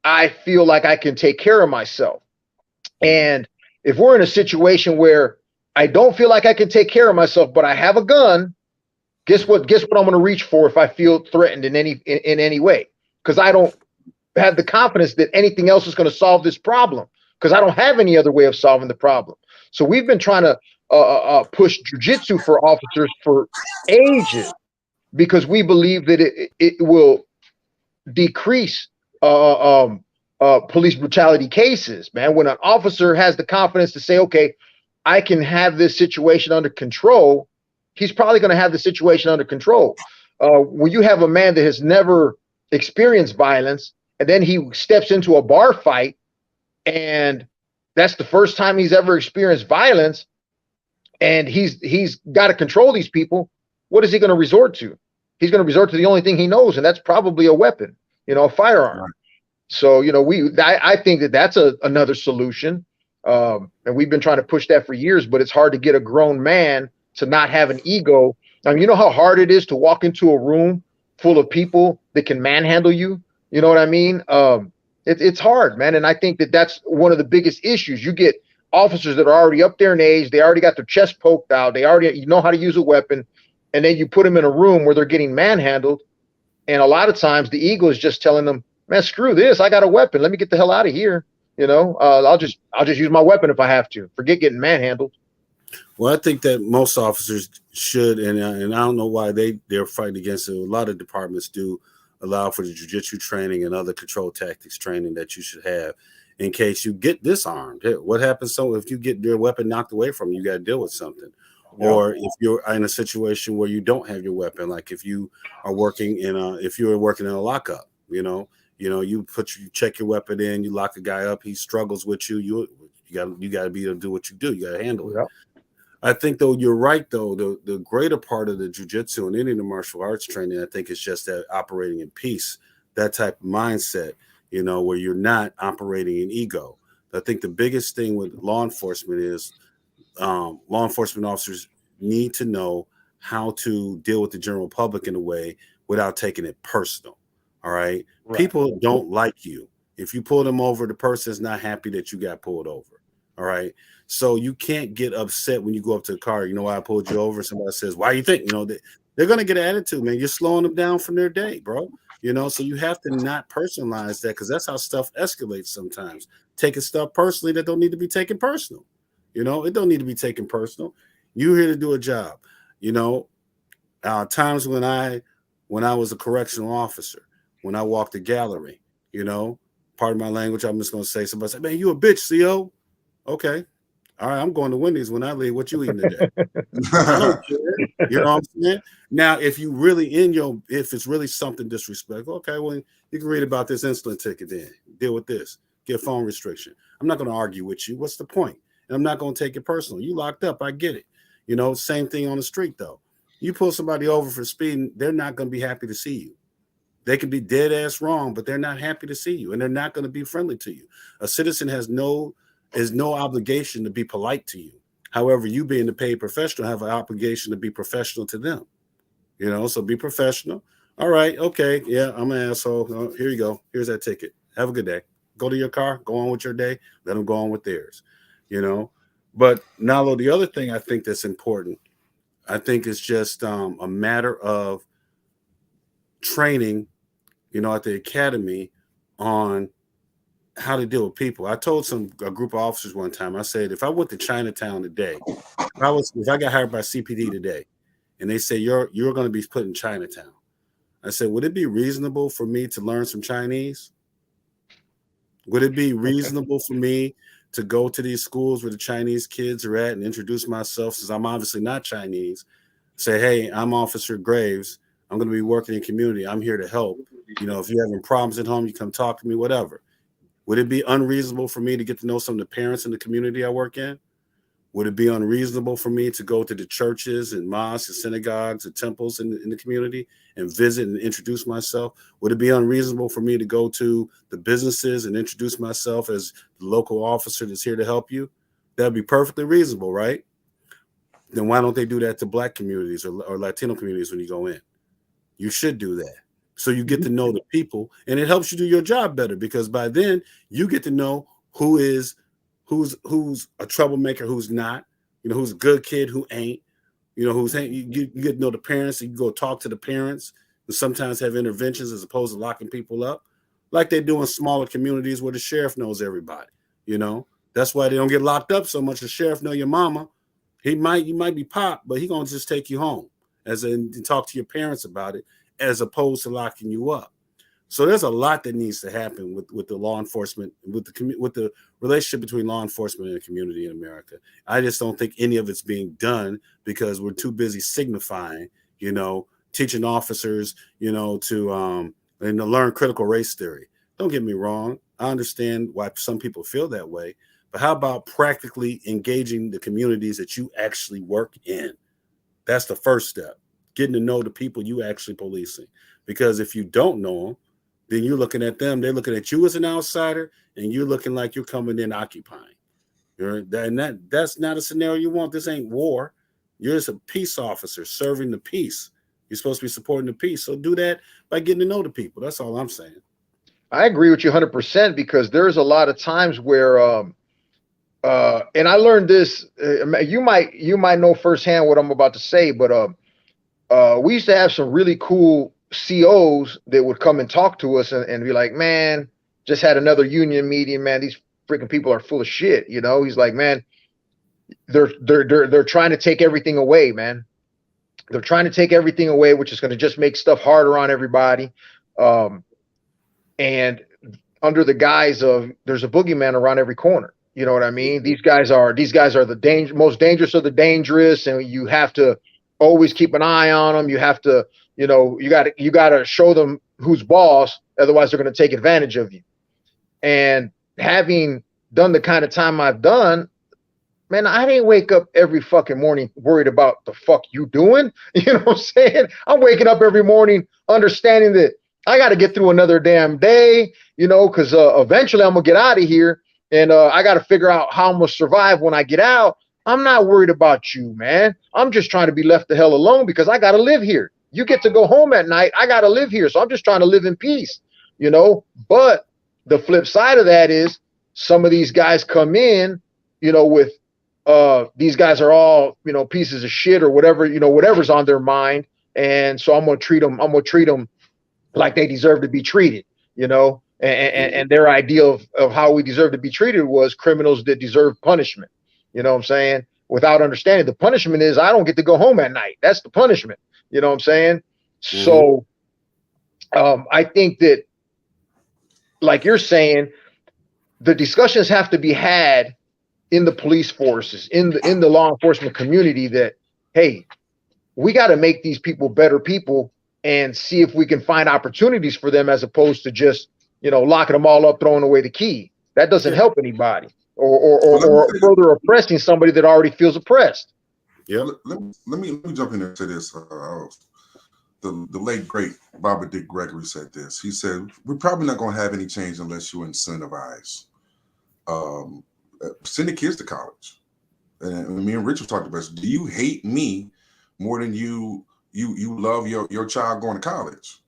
I feel like I can take care of myself. And if we're in a situation where I don't feel like I can take care of myself, but I have a gun, guess what I'm going to reach for if I feel threatened in any way? Because I don't have the confidence that anything else is going to solve this problem, because I don't have any other way of solving the problem. So we've been trying to push jiu-jitsu for officers for ages, because we believe that it will decrease police brutality cases, man. When an officer has the confidence to say, okay, I can have this situation under control, he's probably going to have the situation under control. When you have a man that has never experienced violence, and then he steps into a bar fight, and that's the first time he's ever experienced violence, and he's got to control these people, what is he going to resort to? He's going to resort to the only thing he knows, and that's probably a weapon, a firearm. Right. So, I think that that's another solution. And we've been trying to push that for years, but it's hard to get a grown man to not have an ego. I mean, you know how hard it is to walk into a room full of people that can manhandle you? You know what I mean? It's hard, man. And I think that that's one of the biggest issues. You get officers that are already up there in age. They already got their chest poked out. They already know how to use a weapon. And then you put them in a room where they're getting manhandled. And a lot of times the ego is just telling them, man, screw this. I got a weapon. Let me get the hell out of here. I'll just use my weapon if I have to. Forget getting manhandled. Well, I think that most officers should, and I don't know why they're fighting against it. A lot of departments do allow for the jiu-jitsu training and other control tactics training that you should have in case you get disarmed. What happens if you get your weapon knocked away from you? You got to deal with something. Yeah. Or if you're in a situation where you don't have your weapon, like if you are working in a lockup, you check your weapon in, you lock a guy up, he struggles with you, you got to be able to do what you do. You got to handle it. I think, though, you're right, though. The greater part of the jiu-jitsu and any of the martial arts training, I think, is just that operating in peace, that type of mindset, where you're not operating in ego. I think the biggest thing with law enforcement is law enforcement officers need to know how to deal with the general public in a way without taking it personal. All right. People don't like you. If you pull them over, the person's not happy that you got pulled over. All right. So you can't get upset when you go up to the car. You know why I pulled you over? Somebody says, why you think? They're going to get an attitude, man. You're slowing them down from their day, bro. So you have to not personalize that, because that's how stuff escalates sometimes. Taking stuff personally that don't need to be taken personal. It don't need to be taken personal. You're here to do a job. Times when I was a correctional officer, when I walked the gallery, pardon my language, I'm just going to say, somebody said, man, you a bitch, CO. Okay. All right, I'm going to Wendy's when I leave. What you eating today? I don't care. You know what I'm saying? Now, if you really if it's really something disrespectful, okay, well, you can read about this insulin ticket then. Deal with this. Get phone restriction. I'm not going to argue with you. What's the point? And I'm not going to take it personal. You locked up. I get it. Same thing on the street, though. You pull somebody over for speeding, they're not going to be happy to see you. They can be dead ass wrong, but they're not happy to see you, and they're not going to be friendly to you. A citizen has no obligation to be polite to you. However, you being the paid professional have an obligation to be professional to them. So be professional. All right, okay, yeah, I'm an asshole. Oh, here you go. Here's that ticket. Have a good day. Go to your car. Go on with your day. Let them go on with theirs. But Nalo, the other thing I think that's important, I think it's just a matter of training, at the academy on how to deal with people. I told a group of officers one time, I said, if I went to Chinatown today, if I got hired by CPD today, and they say you're going to be put in Chinatown, I said, would it be reasonable for me to learn some Chinese? Would it be reasonable for me to go to these schools where the Chinese kids are at and introduce myself, since I'm obviously not Chinese? Say, hey, I'm Officer Graves. I'm going to be working in community. I'm here to help. You know, if you're having problems at home, you come talk to me, whatever. Would it be unreasonable for me to get to know some of the parents in the community I work in? Would it be unreasonable for me to go to the churches and mosques and synagogues and temples in the community and visit and introduce myself? Would it be unreasonable for me to go to the businesses and introduce myself as the local officer that's here to help you? That'd be perfectly reasonable, right? Then why don't they do that to Black communities or Latino communities when you go in? You should do that. So you get to know the people, and it helps you do your job better, because by then you get to know who's a troublemaker, who's not, you know, who's a good kid, who ain't, you know, you get to know the parents. You can go talk to the parents and sometimes have interventions as opposed to locking people up like they do in smaller communities where the sheriff knows everybody. You know, that's why they don't get locked up so much. The sheriff know your mama. You might be pop, but he gonna just take you home and talk to your parents about it, as opposed to locking you up. So there's a lot that needs to happen with the law enforcement, with the relationship between law enforcement and the community in America. I just don't think any of it's being done because we're too busy signifying, you know, teaching officers, you know, to learn critical race theory. Don't get me wrong. I understand why some people feel that way, but how about practically engaging the communities that you actually work in? That's the first step, getting to know the people you actually policing. Because if you don't know them, then you're looking at them, they're looking at you as an outsider, and you're looking like you're coming in occupying. That's not a scenario you want. This ain't war. You're just a peace officer serving the peace. You're supposed to be supporting the peace. So do that by getting to know the people. That's all I'm saying. I agree with you 100%, because there's a lot of times where, and I learned this. You might know firsthand what I'm about to say, but we used to have some really cool COs that would come and talk to us and be like, man, just had another union meeting, man. These freaking people are full of shit. You know, he's like, man, they're trying to take everything away, man. They're trying to take everything away, which is going to just make stuff harder on everybody. And under the guise of there's a boogeyman around every corner. You know what I mean? These guys are the most dangerous of the dangerous, and you have to always keep an eye on them. You have to, you know, you got to show them who's boss. Otherwise, they're going to take advantage of you. And having done the kind of time I've done, man, I didn't wake up every fucking morning worried about the fuck you doing. You know what I'm saying? I'm waking up every morning understanding that I got to get through another damn day, you know, because eventually I'm going to get out of here, and I got to figure out how I'm going to survive when I get out. I'm not worried about you, man. I'm just trying to be left the hell alone because I got to live here. You get to go home at night. I got to live here. So I'm just trying to live in peace, you know. But the flip side of that is some of these guys come in, you know, with these guys are all, you know, pieces of shit or whatever, you know, whatever's on their mind. And so I'm going to treat them like they deserve to be treated, you know, and their idea of how we deserve to be treated was criminals that deserve punishment. You know what I'm saying? Without understanding the punishment is I don't get to go home at night. That's the punishment. You know what I'm saying? Mm-hmm. So I think that, like you're saying, the discussions have to be had in the police forces, in the law enforcement community, that, hey, we got to make these people better people and see if we can find opportunities for them, as opposed to just, you know, locking them all up, throwing away the key. That doesn't help anybody. Or further oppressing somebody that already feels oppressed. Yeah. Let me jump in there to this. The late great Robert Dick Gregory said this. He said, "We're probably not going to have any change unless you incentivize. Send the kids to college." And me and Richard talked about this. Do you hate me more than you love your child going to college?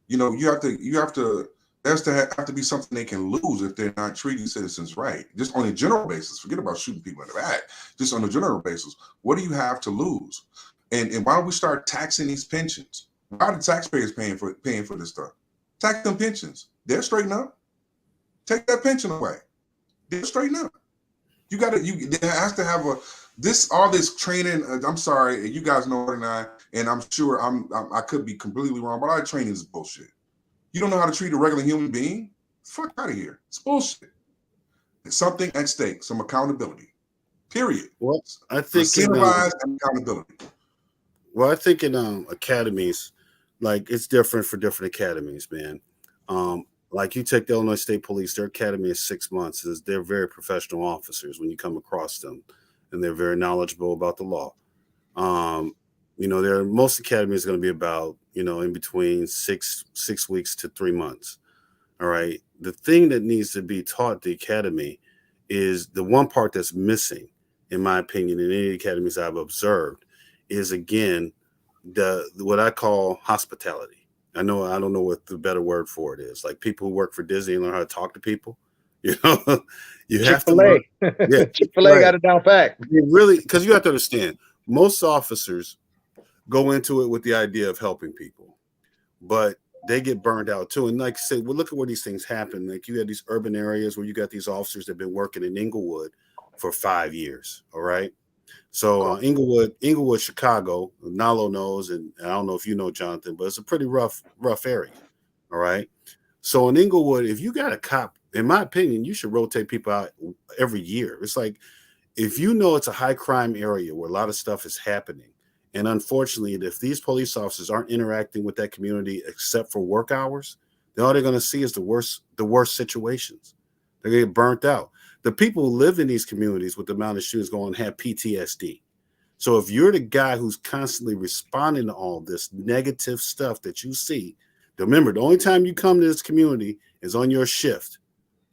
You know, you have to. There's to have to be something they can lose if they're not treating citizens right. Just on a general basis, forget about shooting people in the back. Just on a general basis, what do you have to lose? And why don't we start taxing these pensions? Why are the taxpayers paying for this stuff? Tax them pensions. They'll straighten up. Take that pension away. They'll straighten up. There has to have all this training. I'm sorry, you guys know more than I, and I'm sure I could be completely wrong, but all that training is bullshit. You don't know how to treat a regular human being? Fuck out of here. It's bullshit. There's something at stake, some accountability. Period. Well, I think incentivized and accountability. Well, I think in academies, like it's different for different academies, man. Like you take the Illinois State Police, their academy is 6 months. They're very professional officers when you come across them, and they're very knowledgeable about the law. Most academies are going to be about, in between six weeks to 3 months. All right. The thing that needs to be taught the academy is the one part that's missing, in my opinion, in any academies I've observed, is again what I call hospitality. I don't know what the better word for it is. Like people who work for Disney and learn how to talk to people. You have to learn. Yeah, Chick-fil-A got it down pat. Really, because you have to understand, most officers go into it with the idea of helping people, but they get burned out too. And like I said, well, look at where these things happen. Like you have these urban areas where you got these officers that have been working in Inglewood for 5 years. All right. So Inglewood, Chicago, Nalo knows, and I don't know if you know, Jonathan, but it's a pretty rough area. All right. So in Inglewood, if you got a cop, in my opinion, you should rotate people out every year. It's like, if you know it's a high crime area where a lot of stuff is happening, and unfortunately, if these police officers aren't interacting with that community except for work hours, then all they're going to see is the worst situations. They're going to get burnt out. The people who live in these communities with the amount of shootings going on have PTSD. So if you're the guy who's constantly responding to all this negative stuff that you see, remember, the only time you come to this community is on your shift,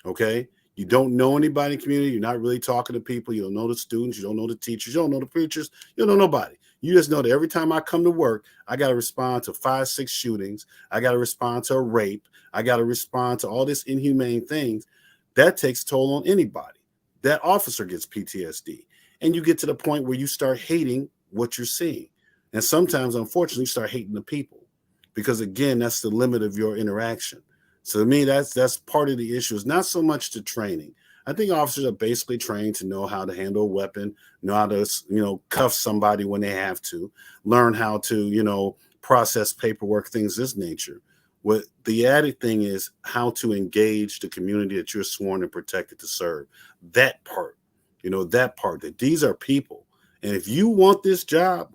okay? You don't know anybody in the community. You're not really talking to people. You don't know the students. You don't know the teachers. You don't know the preachers. You don't know nobody. You just know that every time I come to work, I got to respond to 5, 6 shootings. I got to respond to a rape. I got to respond to all this inhumane things. That takes a toll on anybody. That officer gets PTSD. And you get to the point where you start hating what you're seeing. And sometimes, unfortunately, you start hating the people. Because, again, that's the limit of your interaction. So to me, that's part of the issue. It's not so much the training. I think officers are basically trained to know how to handle a weapon, know how to, cuff somebody when they have to, learn how to, process paperwork, things of this nature. What the added thing is how to engage the community that you're sworn and protected to serve. That part, that these are people. And if you want this job,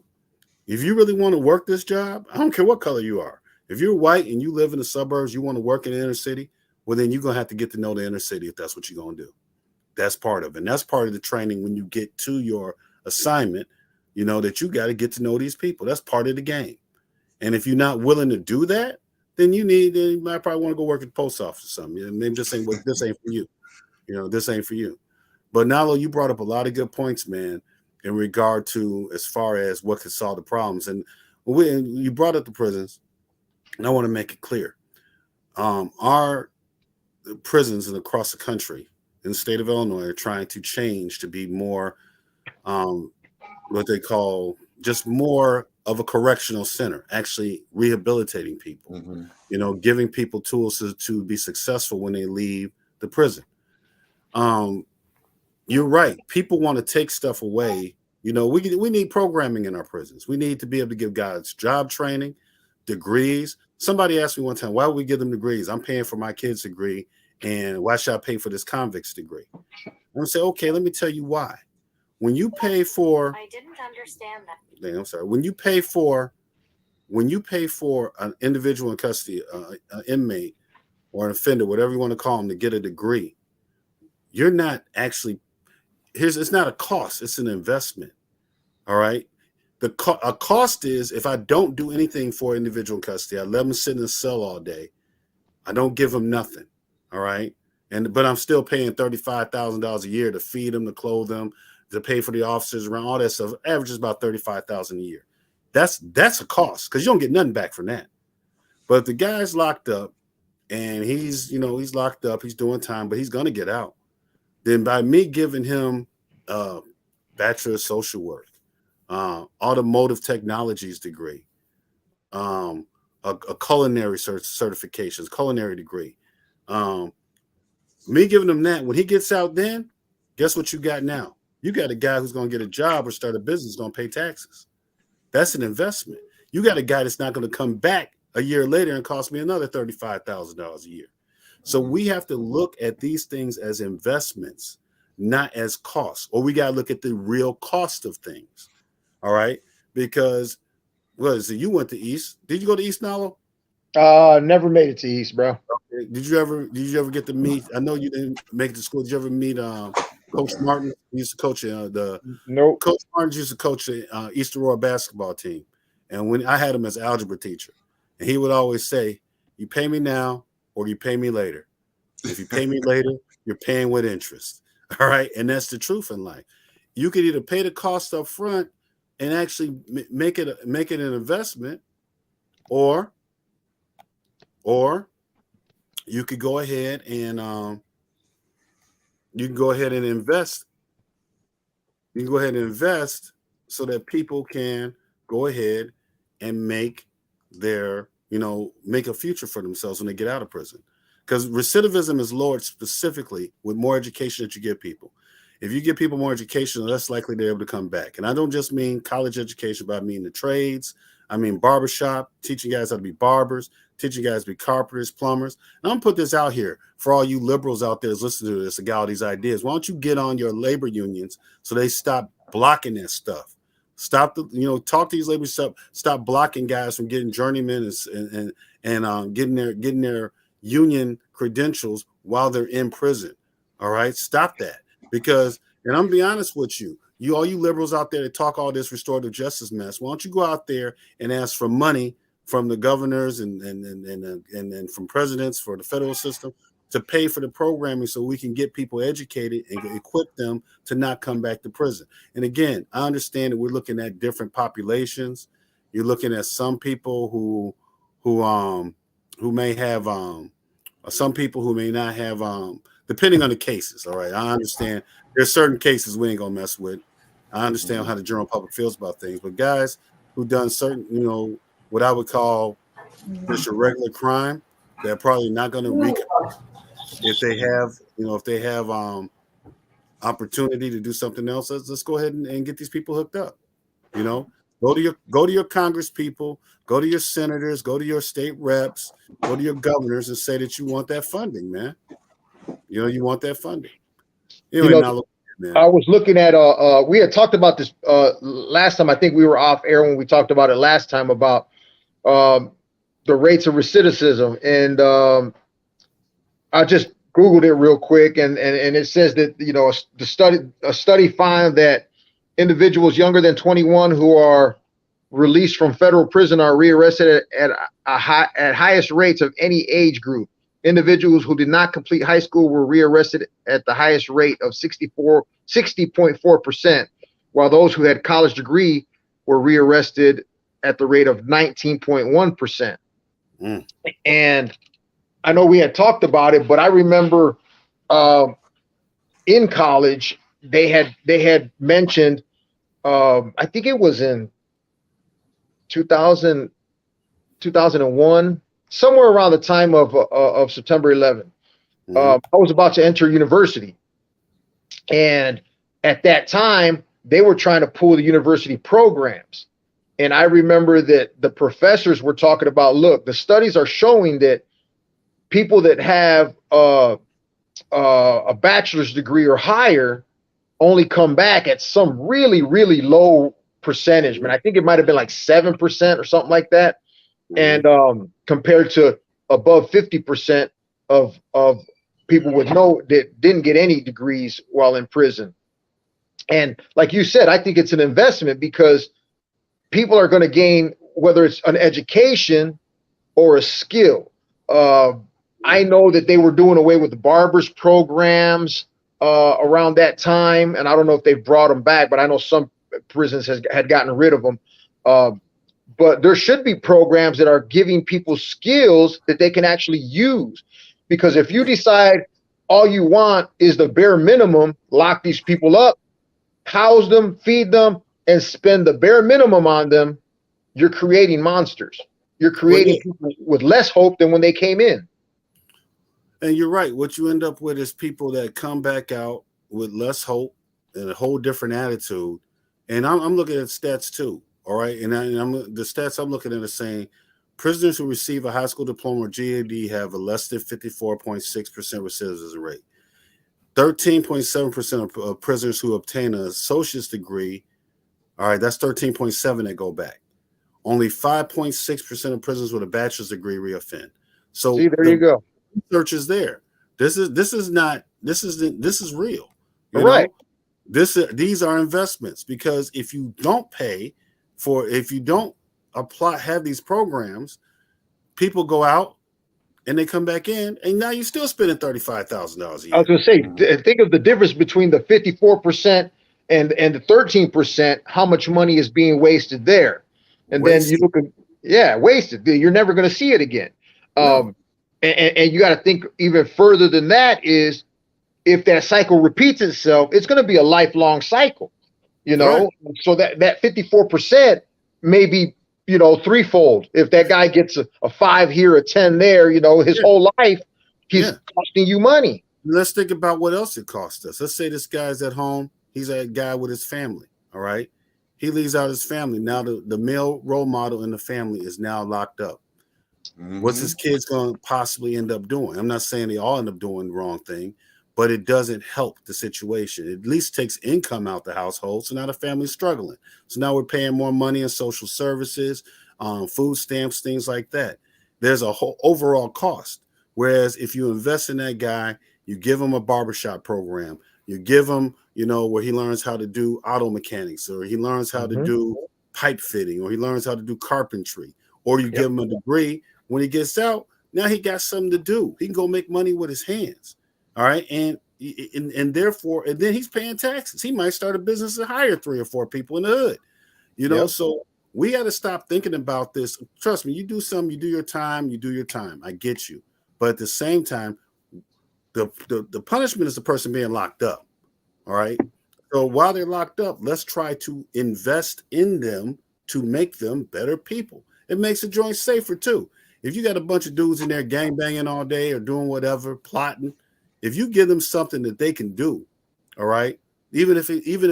if you really want to work this job, I don't care what color you are. If you're white and you live in the suburbs, you want to work in the inner city, well, then you're going to have to get to know the inner city if that's what you're going to do. That's part of it. And that's part of the training when you get to your assignment, that you got to get to know these people. That's part of the game. And if you're not willing to do that, then you might probably want to go work at the post office or something. Maybe just saying, well, this ain't for you. This ain't for you. But Nalo, you brought up a lot of good points, man, in regard to as far as what could solve the problems. And you brought up the prisons, and I want to make it clear. Our prisons across the country in the state of Illinois are trying to change to be more what they call just more of a correctional center, actually rehabilitating people, giving people tools to be successful when they leave the prison. You're right. People want to take stuff away. We need programming in our prisons. We need to be able to give guys job training, degrees. Somebody asked me one time, why would we give them degrees? I'm paying for my kid's degree, and why should I pay for this convict's degree? I'm going to say, okay, let me tell you why. When you pay for, I didn't understand that. I'm sorry. When you pay for an individual in custody, an inmate or an offender, whatever you want to call them, to get a degree, you're not actually. It's not a cost; it's an investment. All right. A cost is if I don't do anything for individual in custody, I let them sit in a cell all day. I don't give them nothing. All right. But I'm still paying $35,000 a year to feed them, to clothe them, to pay for the officers around, all that stuff. Averages about $35,000 a year. That's a cost because you don't get nothing back from that. But if the guy's locked up and he's locked up, he's doing time, but he's going to get out. Then by me giving him a Bachelor of Social Work, automotive technologies degree, a culinary certifications, culinary degree, me giving him that, when he gets out, then guess what you got now? You got a guy who's going to get a job or start a business, going to pay taxes. That's an investment. You got a guy that's not going to come back a year later and cost me another $35,000 a year. So we have to look at these things as investments, not as costs, or we got to look at the real cost of things. All right. Because you went to East. Did you go to East Nalo? Never made it to East, bro. Okay. Did you ever get to meet? I know you didn't make it to school. Did you ever meet Coach Martin? He used to coach Nope. Coach Martin used to coach the East Aurora basketball team. And when I had him as algebra teacher, and he would always say, "You pay me now or you pay me later. If you pay me later, you're paying with interest." All right. And that's the truth in life. You could either pay the cost up front and actually make it an investment, or you could go ahead and invest. You can go ahead and invest so that people can go ahead and make a future for themselves when they get out of prison. Because recidivism is lowered specifically with more education that you give people. If you give people more education, less likely they're able to come back. And I don't just mean college education, but I mean the trades. I mean barbershop, teaching guys how to be barbers, teaching guys to be carpenters, plumbers. And I'm going to put this out here for all you liberals out there that's listening to this, that got all these ideas. Why don't you get on your labor unions so they stop blocking that stuff? Stop talk to these labor stuff. Stop blocking guys from getting journeymen and getting their union credentials while they're in prison. All right, stop that. Because, and I'm gonna be honest with you, all you liberals out there that talk all this restorative justice mess, why don't you go out there and ask for money from the governors and from presidents for the federal system to pay for the programming so we can get people educated and equip them to not come back to prison. And again, I understand that we're looking at different populations. You're looking at some people who may have some people who may not have depending on the cases. All right. I understand there's certain cases we ain't gonna mess with. I understand how the general public feels about things, but guys who done certain, what I would call just a regular crime, they're probably not gonna if they have opportunity to do something else. Let's go ahead and get these people hooked up. Go to your Congress people, go to your senators, go to your state reps, go to your governors and say that you want that funding, man. You want that funding. Anyway, I was looking at we had talked about this last time. I think we were off air when we talked about it last time about the rates of recidivism, and I just Googled it real quick, and it says that a study found that individuals younger than 21 who are released from federal prison are rearrested at highest rates of any age group. Individuals who did not complete high school were rearrested at the highest rate of 60.4%, while those who had college degree were rearrested at the rate of 19.1%. And I know we had talked about it, but I remember in college they had mentioned, I think it was in 2001, somewhere around the time of September 11th. I was about to enter university, and at that time they were trying to pull the university programs. And I remember that the professors were talking about, look, the studies are showing that people that have a bachelor's degree or higher only come back at some really, really low percentage. Man, I think it might have been like 7% or something like that. And compared to above 50% of people that didn't get any degrees while in prison. And like you said, I think it's an investment because people are going to gain, whether it's an education or a skill. I know that they were doing away with the barbers programs around that time, and I don't know if they've brought them back, but I know some prisons had gotten rid of them. But there should be programs that are giving people skills that they can actually use. Because if you decide all you want is the bare minimum, lock these people up, house them, feed them, and spend the bare minimum on them, you're creating monsters. You're creating people with less hope than when they came in. And you're right. What you end up with is people that come back out with less hope a whole different attitude. And I'm looking at stats too. All right. And the stats I'm looking at are saying prisoners who receive a high school diploma or GED have a less than 54.6% recidivism rate. 13.7% of prisoners who obtain an associate's degree, all right, that's 13.7 that go back. Only 5.6% of prisoners with a bachelor's degree reoffend. So see, there you go. Research is there. This is real. You Right. know, these are investments, because if you don't have these programs, people go out and they come back in, and now you're still spending $35,000 a year. I was going to say, think of the difference between the 54% and the 13%. How much money is being wasted there? And then you look at, wasted. You're never going to see it again. No. And you got to think even further than that is, if that cycle repeats itself, it's going to be a lifelong cycle, you know? Right. So that 54% may be, you know, threefold. If that guy gets a 5 here, a 10 there, you know, his whole life, he's costing you money. Let's think about what else it costs us. Let's say this guy's at home. He's a guy with his family. All right. He leaves out his family. Now the male role model in the family is now locked up. Mm-hmm. What's his kids going to possibly end up doing? I'm not saying they all end up doing the wrong thing, but it doesn't help the situation. It at least takes income out the household. So now the family's struggling. So now we're paying more money in social services, food stamps, things like that. There's a whole overall cost. Whereas if you invest in that guy, you give him a barbershop program, you give him, you know, where he learns how to do auto mechanics, or he learns how to do pipe fitting, or he learns how to do carpentry, or you give him a degree. When he gets out, now he got something to do. He can go make money with his hands. All right. And therefore, and then he's paying taxes. He might start a business and hire 3 or 4 people in the hood, you know? So we got to stop thinking about this. Trust me, you do something, you do your time. I get you. But at the same time, the punishment is the person being locked up. All right. So while they're locked up, let's try to invest in them to make them better people. It makes the joint safer too. If you got a bunch of dudes in there gangbanging all day or doing whatever, plotting, if you give them something that they can do, all right, even if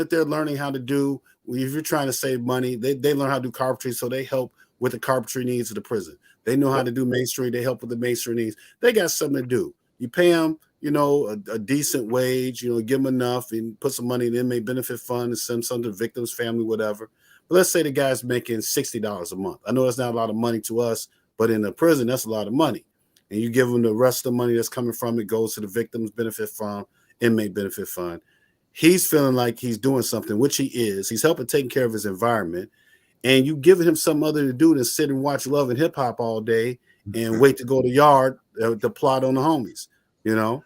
they're learning how to do, if you're trying to save money, they learn how to do carpentry, so they help with the carpentry needs of the prison. They know how to do masonry, they help with the masonry needs. They got something to do. You pay them, you know, a decent wage, you know, give them enough and put some money in the inmate benefit fund and send some to the victim's family, whatever. But let's say the guy's making $60 a month. I know that's not a lot of money to us, but in the prison, that's a lot of money. And you give them the rest of the money that's coming from it goes to the victim's benefit fund, inmate benefit fund. He's feeling like he's doing something, which he is. He's helping taking care of his environment. And you giving him something other to do than sit and watch Love and Hip Hop all day and wait to go to yard to plot on the homies, you know?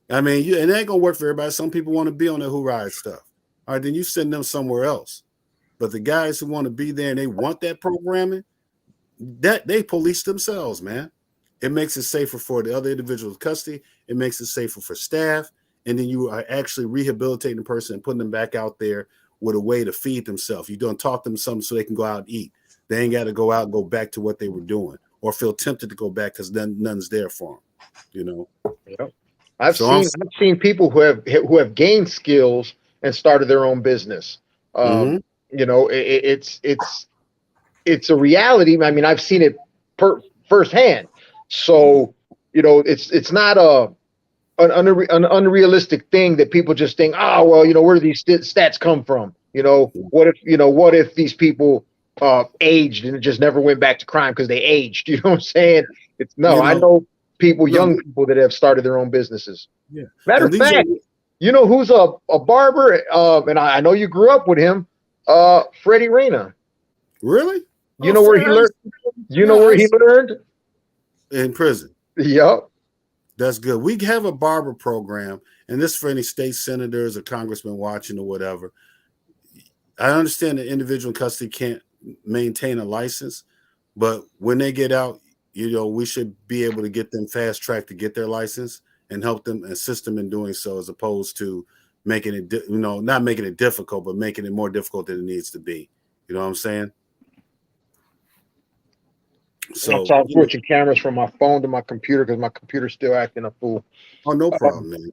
I mean, and it ain't going to work for everybody. Some people want to be on that Who Ride stuff. All right, then you send them somewhere else. But the guys who want to be there and they want that programming, that they police themselves, man. It makes it safer for the other individuals in custody. It makes it safer for staff. And then you are actually rehabilitating the person and putting them back out there with a way to feed themselves. You don't talk them something so they can go out and eat. They ain't got to go out and go back to what they were doing or feel tempted to go back because none's there for them, you know? Yep. I've seen people who have gained skills and started their own business. You know, it's a reality. I mean, I've seen it firsthand. So, you know, it's not an unrealistic thing that people just think, oh, well, you know, where do these stats come from? You know, what if these people aged and just never went back to crime because they aged? You know what I'm saying? I know people, young people that have started their own businesses. Yeah. Matter of fact, you know who's a barber? And I know you grew up with him, Freddie Griner. Really? You know where he learned? You know where he learned? In prison. Yep. That's good. We have a barber program, and this for any state senators or congressmen watching or whatever. I understand that individual in custody can't maintain a license, but when they get out, you know, we should be able to get them fast track to get their license and help them, assist them in doing so, as opposed to making it, you know, not making it difficult, but making it more difficult than it needs to be. You know what I'm saying? So I'm switching cameras from my phone to my computer because my computer's still acting a fool. Oh, no problem, man.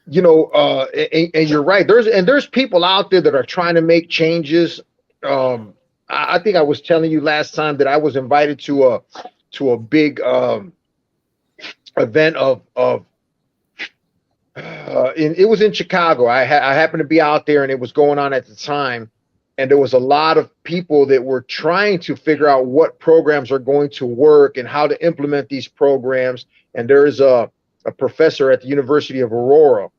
you know, and you're right. There's people out there that are trying to make changes. I think I was telling you last time that I was invited to a big event it was in Chicago. I happened to be out there, and it was going on at the time, and there was a lot of people that were trying to figure out what programs are going to work and how to implement these programs. And there's a professor at the University of Aurora,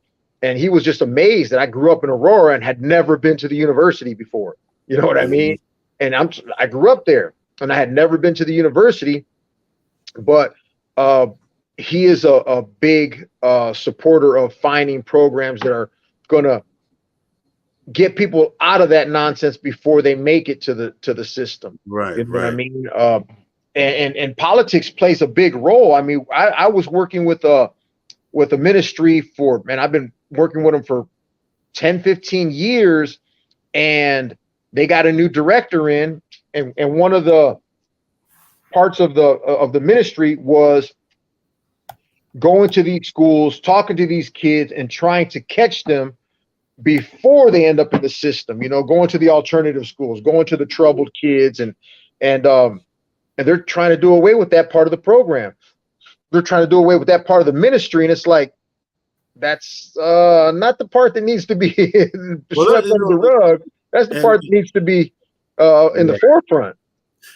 and he was just amazed that I grew up in Aurora and had never been to the university before. You know what I mean? And I grew up there, and I had never been to the university, but he is a big supporter of finding programs that are going to get people out of that nonsense before they make it to the system. Right. You know what I mean? And politics plays a big role. I mean, I was working with a ministry for, man, I've been working with them for 10, 15 years, and they got a new director in, and one of the parts of the ministry was going to these schools, talking to these kids, and trying to catch them before they end up in the system. You know, going to the alternative schools, going to the troubled kids, and they're trying to do away with that part of the program. They're trying to do away with that part of the ministry, and it's like, that's not the part that needs to be swept under the rug. That's the part that needs to be in the forefront.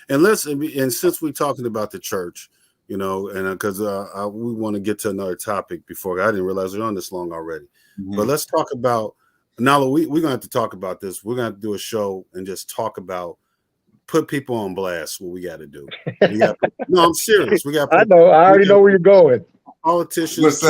And since we're talking about the church, you know, and because we want to get to another topic before, I didn't realize we're on this long already. But let's talk about, Nalo, we're going to have to talk about this. We're going to have to do a show and just talk about, put people on blast, what we got to do. No, I'm serious. We got. I know. I already know where you're going. Politicians,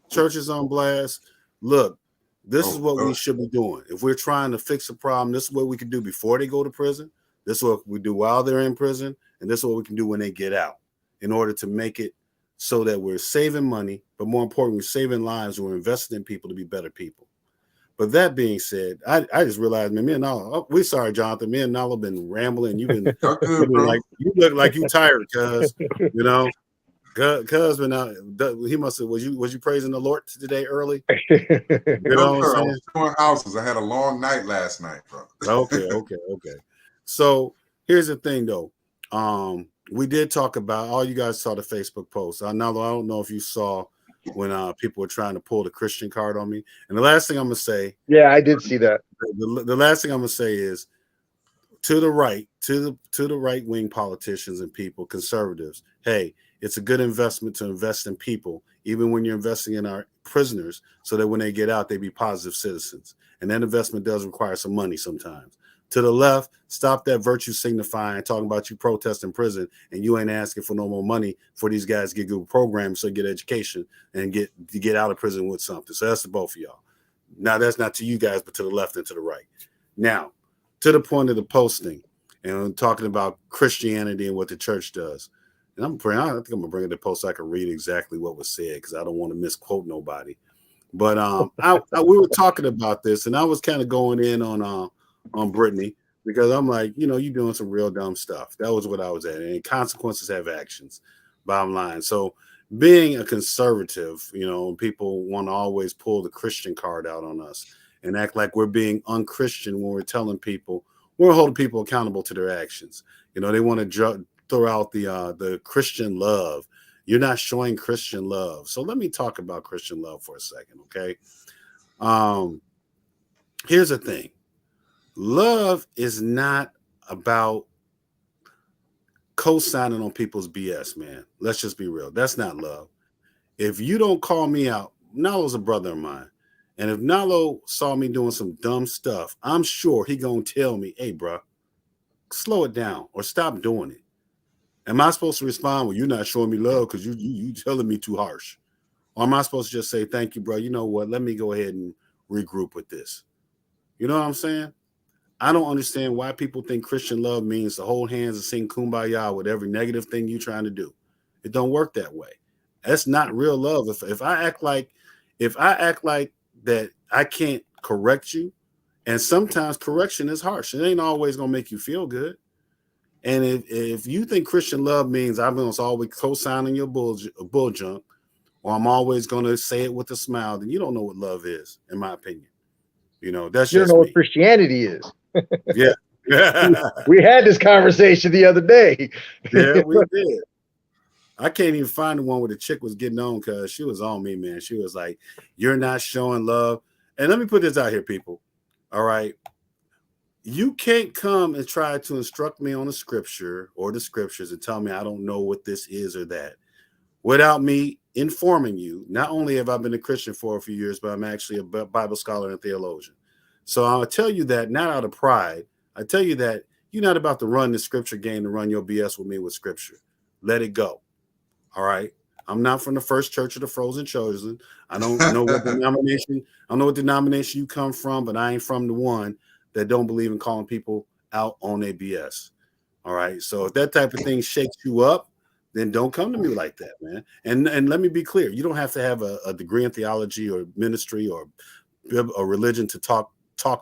churches on blast. Look, this is what we should be doing. If we're trying to fix a problem, this is what we can do before they go to prison. This is what we do while they're in prison. And this is what we can do when they get out, in order to make it so that we're saving money, but more importantly, we're saving lives, and we're investing in people to be better people. But that being said, I just realized, man, me and Nalo, we're sorry, Jonathan, me and Nalo have been rambling. You've been like, you look like you tired, cuz, you know, cuz been out. He must have, was you praising the Lord today early? You know what I'm saying? I was houses. I had a long night last night, bro. Okay. So here's the thing, though. We did talk about, all you guys saw the Facebook post. Nalo, I don't know if you saw when people were trying to pull the Christian card on me. And the last thing I'm gonna say, yeah, I did see that. The last thing I'm gonna say is, to the right, to the right wing politicians and people, conservatives. Hey, it's a good investment to invest in people, even when you're investing in our prisoners, so that when they get out, they be positive citizens. And that investment does require some money sometimes. To the left, stop that virtue signifying, talking about you protest in prison, and you ain't asking for no more money for these guys to get good programs, so get education and get out of prison with something. So that's to both of y'all. Now, that's not to you guys, but to the left and to the right. Now, to the point of the posting, and I'm talking about Christianity and what the church does. And I think I'm gonna bring it to post so I can read exactly what was said, because I don't want to misquote nobody. But we were talking about this, and I was kind of going in on Brittney, because I'm like, you know, you're doing some real dumb stuff. That was what I was at. And consequences have actions, bottom line. So being a conservative, you know, people want to always pull the Christian card out on us and act like we're being unchristian when we're telling people, we're holding people accountable to their actions. You know, they want to throw out the Christian love. You're not showing Christian love. So let me talk about Christian love for a second, okay? Here's the thing. Love is not about co-signing on people's BS, man. Let's just be real. That's not love. If you don't call me out, Nalo's a brother of mine. And if Nalo saw me doing some dumb stuff, I'm sure he gonna tell me, hey, bro, slow it down or stop doing it. Am I supposed to respond, well, you're not showing me love because you telling me too harsh? Or am I supposed to just say, thank you, bro, you know what, let me go ahead and regroup with this? You know what I'm saying? I don't understand why people think Christian love means to hold hands and sing kumbaya with every negative thing you're trying to do. It don't work that way. That's not real love. If I act like that I can't correct you, and sometimes correction is harsh. It ain't always gonna make you feel good. And if you think Christian love means I'm gonna always co-signing your bull junk, or I'm always going to say it with a smile, then you don't know what love is, in my opinion. You know, that's You don't just know me. what Christianity is. Yeah. We had this conversation the other day. Yeah, we did. I can't even find the one where the chick was getting on because she was on me, man. She was like, "You're not showing love." And let me put this out here, people. All right. You can't come and try to instruct me on a scripture or the scriptures and tell me I don't know what this is or that without me informing you. Not only have I been a Christian for a few years, but I'm actually a Bible scholar and theologian. So I'll tell you that not out of pride. I tell you that you're not about to run the scripture game to run your BS with me with scripture. Let it go. All right. I'm not from the First Church of the Frozen Chosen. I don't know what denomination. I don't know what denomination you come from, but I ain't from the one that don't believe in calling people out on their BS. All right. So if that type of thing shakes you up, then don't come to me like that, man. And let me be clear. You don't have to have a degree in theology or ministry or a religion to talk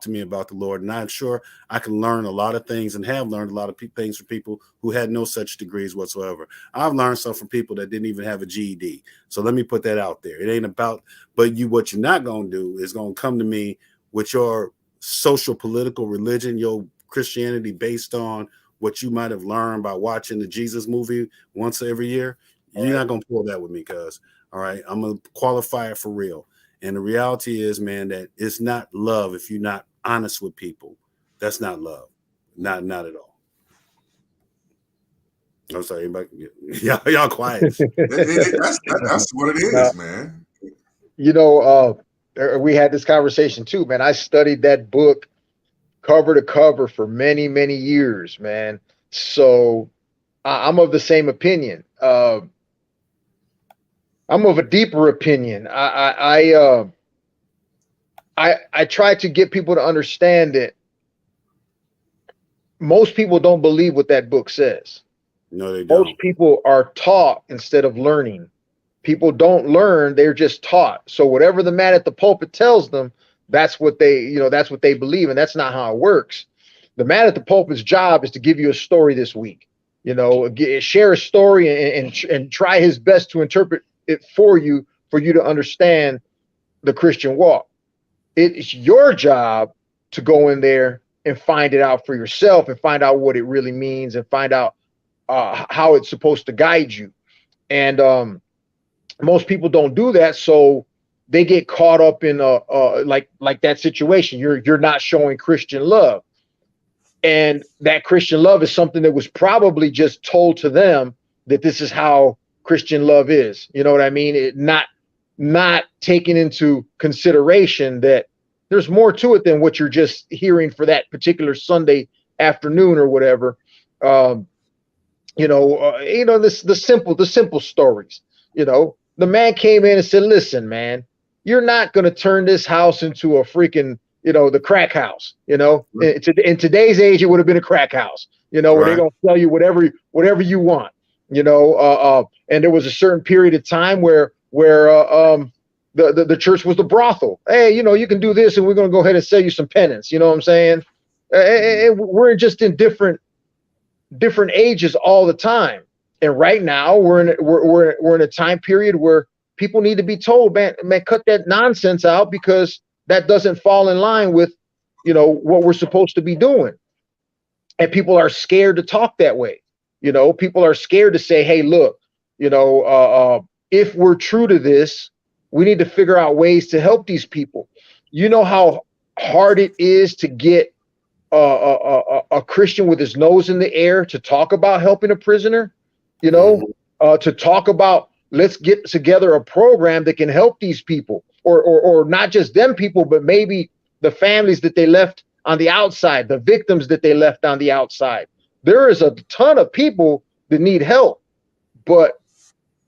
to me about the Lord. And I'm sure I can learn a lot of things and have learned a lot of things from people who had no such degrees whatsoever. I've learned some from people that didn't even have a GED. So let me put that out there. It ain't about, but what you're not going to do is going to come to me with your social, political, religion, your Christianity based on what you might have learned by watching the Jesus movie once every year. You're not going to pull that with me, cuz. All right. I'm going to qualify it for real. And the reality is, man, that it's not love if you're not honest with people. That's not love. Not at all. I'm sorry, anybody, y'all quiet. That's what it is, man. You know, we had this conversation too, man. I studied that book cover to cover for many, many years, man. So I'm of the same opinion. I'm of a deeper opinion. I try to get people to understand that most people don't believe what that book says. No, they don't. Most people are taught instead of learning. People don't learn, they're just taught. So whatever the man at the pulpit tells them, that's what they believe, and that's not how it works. The man at the pulpit's job is to give you a story this week. Share a story and try his best to interpret it for you to understand the Christian walk. It's your job to go in there and find it out for yourself and find out what it really means and find out how it's supposed to guide you. And most people don't do that, so they get caught up in like that situation. You're not showing Christian love, and that Christian love is something that was probably just told to them that this is how Christian love is. You know what I mean? It not taking into consideration that there's more to it than what you're just hearing for that particular Sunday afternoon or whatever. The simple stories. The man came in and said, "Listen, man, you're not going to turn this house into a freaking, the crack house. In today's age, it would have been a crack house. Where they're going to sell you whatever you want. And there was a certain period of time where the church was the brothel. Hey, you can do this, and we're going to go ahead and sell you some penance. You know what I'm saying? And we're just in different ages all the time. And right now we're in a time period where people need to be told, man, cut that nonsense out, because that doesn't fall in line with, what we're supposed to be doing. And people are scared to talk that way. People are scared to say, hey, look, if we're true to this, we need to figure out ways to help these people. You know how hard it is to get a Christian with his nose in the air to talk about helping a prisoner, to talk about, let's get together a program that can help these people, or not just them people, but maybe the families that they left on the outside, the victims that they left on the outside. There is a ton of people that need help, but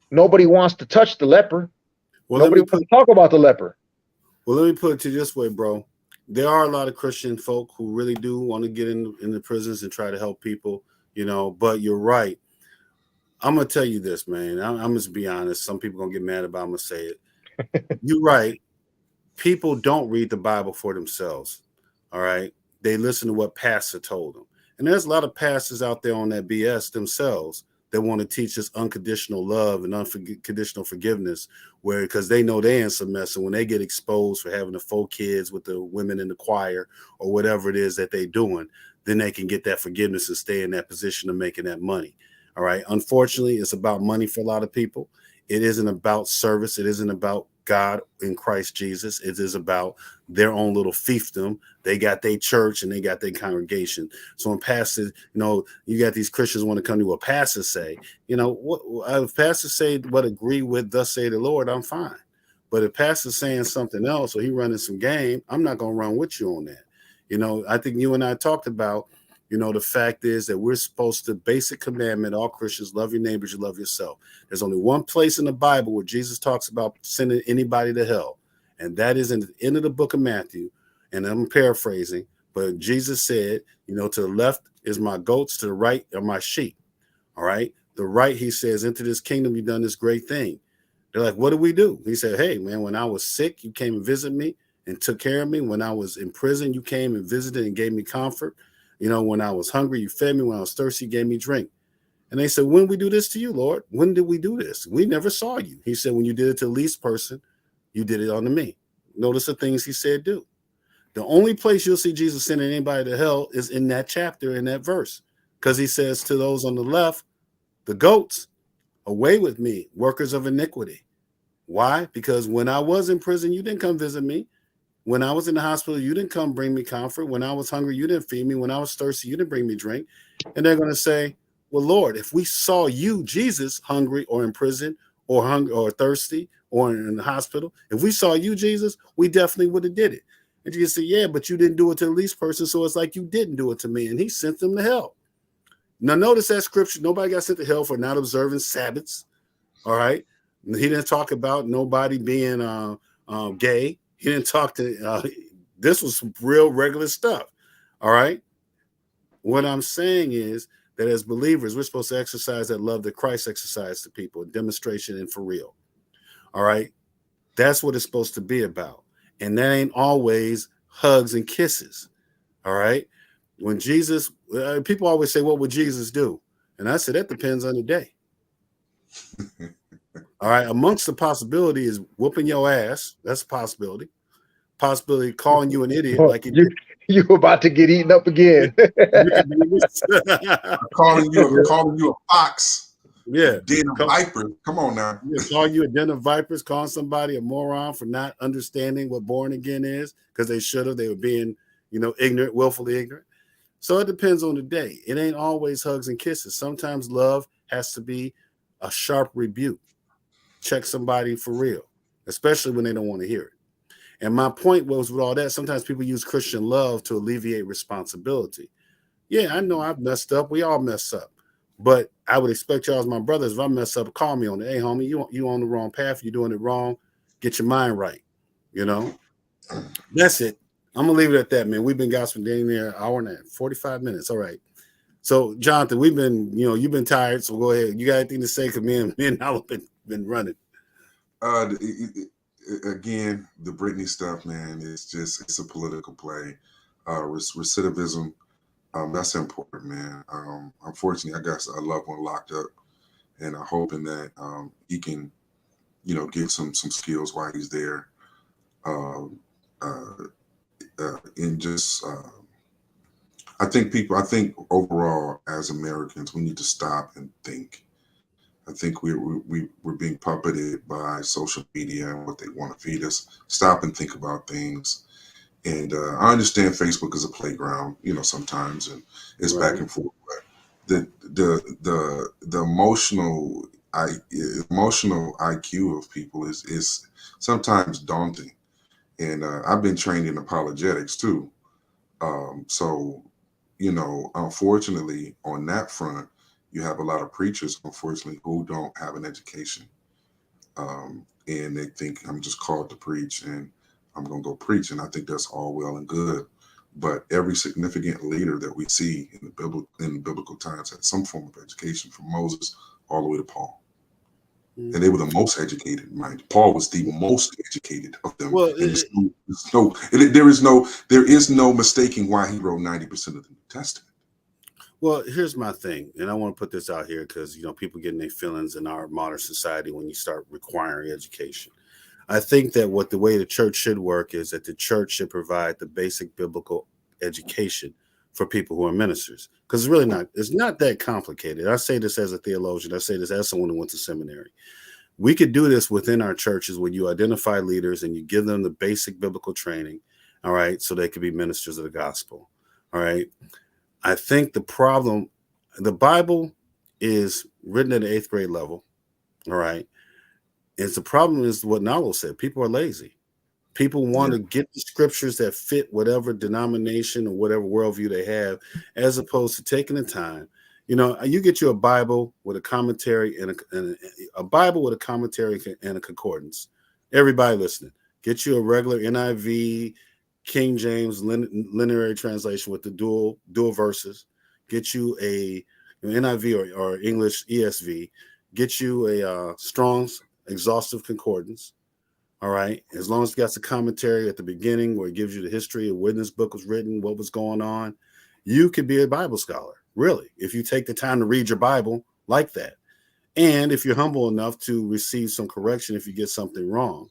nobody wants to touch the leper. Well, nobody wants to talk about the leper. Well, let me put it to you this way, bro. There are a lot of Christian folk who really do want to get in the prisons and try to help people, but you're right. I'm going to tell you this, man. I'm just be honest. Some people going to get mad about it. I'm going to say it. You're right. People don't read the Bible for themselves. All right. They listen to what pastor told them. And there's a lot of pastors out there on that BS themselves that want to teach us unconditional love and unconditional forgiveness, where because they know they're in some mess, and when they get exposed for having the 4 kids with the women in the choir or whatever it is that they're doing, then they can get that forgiveness and stay in that position of making that money. All right. Unfortunately, it's about money for a lot of people. It isn't about service. It isn't about God in Christ Jesus. It is about their own little fiefdom. They got their church and they got their congregation. So when pastors, you got these Christians want to come to what pastors say, what if pastors say what agree with thus say the Lord, I'm fine. But if pastor's saying something else or he running some game, I'm not going to run with you on that. I think you and I talked about, the fact is that we're supposed to, basic commandment, all Christians, love your neighbors, you love yourself. There's only one place in the Bible where Jesus talks about sending anybody to hell, and that is in the end of the book of Matthew. And I'm paraphrasing, but Jesus said, to the left is my goats, to the right are my sheep. All right. The right, he says, into this kingdom, you've done this great thing. They're like, what do we do? He said, hey, man, when I was sick, you came and visited me and took care of me. When I was in prison, you came and visited and gave me comfort. When I was hungry, you fed me. When I was thirsty, you gave me drink. And they said, when did we do this to you, Lord? When did we do this? We never saw you. He said, when you did it to the least person, you did it unto me. Notice the things he said do. The only place you'll see Jesus sending anybody to hell is in that chapter, in that verse. Because he says to those on the left, the goats, away with me, workers of iniquity. Why? Because when I was in prison, you didn't come visit me. When I was in the hospital, you didn't come bring me comfort. When I was hungry, you didn't feed me. When I was thirsty, you didn't bring me drink. And they're going to say, well, Lord, if we saw you, Jesus, hungry or in prison or hungry or thirsty or in the hospital, if we saw you, Jesus, we definitely would have did it. And you can say, yeah, but you didn't do it to the least person. So it's like you didn't do it to me. And he sent them to hell. Now, notice that scripture. Nobody got sent to hell for not observing Sabbaths. All right. He didn't talk about nobody being gay. He didn't talk to, this was some real regular stuff. All right. What I'm saying is that as believers, we're supposed to exercise that love that Christ exercised to people, demonstration and for real. All right. That's what it's supposed to be about. And that ain't always hugs and kisses. All right. When Jesus, people always say, what would Jesus do? And I said, that depends on the day. All right. Amongst the possibility is whooping your ass. That's a possibility. Possibility calling you an idiot like you about to get eaten up again. calling you a fox. Yeah. Den of vipers. Come on now. Yeah, call you a den of vipers, calling somebody a moron for not understanding what born again is, because they should have. They were being, ignorant, willfully ignorant. So it depends on the day. It ain't always hugs and kisses. Sometimes love has to be a sharp rebuke. Check somebody for real, especially when they don't want to hear it. And my point was with all that, sometimes people use Christian love to alleviate responsibility. Yeah, I know I've messed up. We all mess up. But I would expect y'all as my brothers, if I mess up, call me on it. Hey, homie, you on the wrong path. You're doing it wrong. Get your mind right. That's it. I'm going to leave it at that, man. We've been gossiping in there an hour and 45 minutes. All right. So, Jonathan, we've been, you've been tired. So go ahead. You got anything to say? Because me and Nalo been running. Again, the Brittney stuff, man, it's a political play. Recidivism, that's important, man. Unfortunately, I got a loved one locked up, and I'm hoping that he can, get some skills while he's there. I think overall as Americans, we need to stop and think. I think we're being puppeted by social media and what they want to feed us. Stop and think about things. And I understand Facebook is a playground, sometimes, and it's right. Back and forth. But the emotional IQ of people is sometimes daunting. And I've been trained in apologetics too. So, unfortunately, on that front, you have a lot of preachers, unfortunately, who don't have an education. And they think I'm just called to preach and I'm going to go preach. And I think that's all well and good. But every significant leader that we see in biblical times had some form of education, from Moses all the way to Paul. Mm-hmm. And they were the most educated, mind. Paul was the most educated of them. Well, there is no mistaking why he wrote 90% of the New Testament. Well, here's my thing, and I want to put this out here because people getting their feelings in our modern society when you start requiring education. I think that what the way the church should work is that the church should provide the basic biblical education for people who are ministers, because it's not that complicated. I say this as a theologian. I say this as someone who went to seminary. We could do this within our churches where you identify leaders and you give them the basic biblical training, all right, so they could be ministers of the gospel, all right. I think the Bible is written at the 8th grade level, all right. The problem is what Nalo said. People are lazy. People want to get the scriptures that fit whatever denomination or whatever worldview they have, as opposed to taking the time. You get you a Bible with a commentary and a Bible with a commentary and a concordance. Everybody listening, get you a regular NIV, King James linear translation with the dual verses. Get you a NIV or English ESV. Get you a Strong's exhaustive concordance. All right. As long as it got the commentary at the beginning where it gives you the history of when this book was written, what was going on, you could be a Bible scholar, really, if you take the time to read your Bible like that. And if you're humble enough to receive some correction if you get something wrong,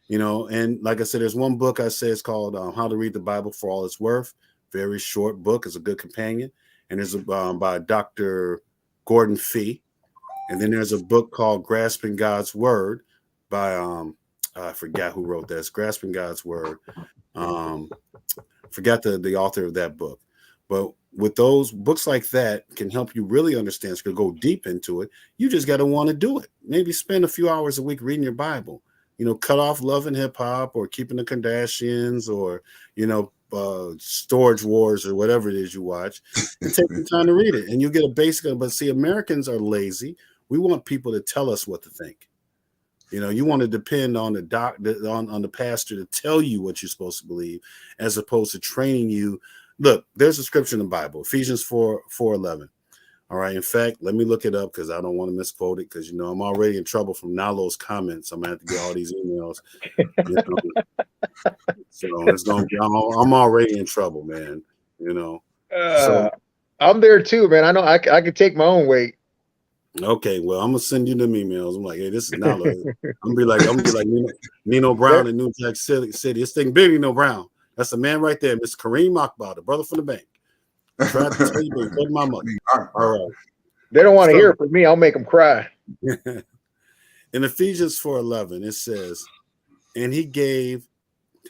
and like I said, there's one book I say it's called How to Read the Bible for All It's Worth. Very short book. It's a good companion. And there's by Dr. Gordon Fee. And then there's a book called Grasping God's Word by I forgot who wrote that. It's Grasping God's Word. Forgot the author of that book. But with those books like that can help you really understand. It's going to go deep into it. You just got to want to do it. Maybe spend a few hours a week reading your Bible. Cut off Love and Hip Hop or Keeping the Kardashians or, Storage Wars or whatever it is you watch, and take the time to read it. And you get a basic. But see, Americans are lazy. We want people to tell us what to think. You want to depend on on the pastor to tell you what you're supposed to believe, as opposed to training you. Look, there's a scripture in the Bible, Ephesians 4:11. All right. In fact, let me look it up because I don't want to misquote it because, I'm already in trouble from Nalo's comments. I'm going to have to get all these emails. So it's going to be, I'm already in trouble, man. So I'm there too, man. I know I could take my own weight. Okay. Well, I'm going to send you them emails. I'm like, hey, this is Nalo. I'm going to be like Nino Brown in New Jack City. This thing big, Nino Brown. That's the man right there, Mr. Kareem Akbar, the brother from the bank. Tried to tell you, but he my money. All right. They don't want to hear it from me. I'll make them cry. In Ephesians 4:11, it says, and he gave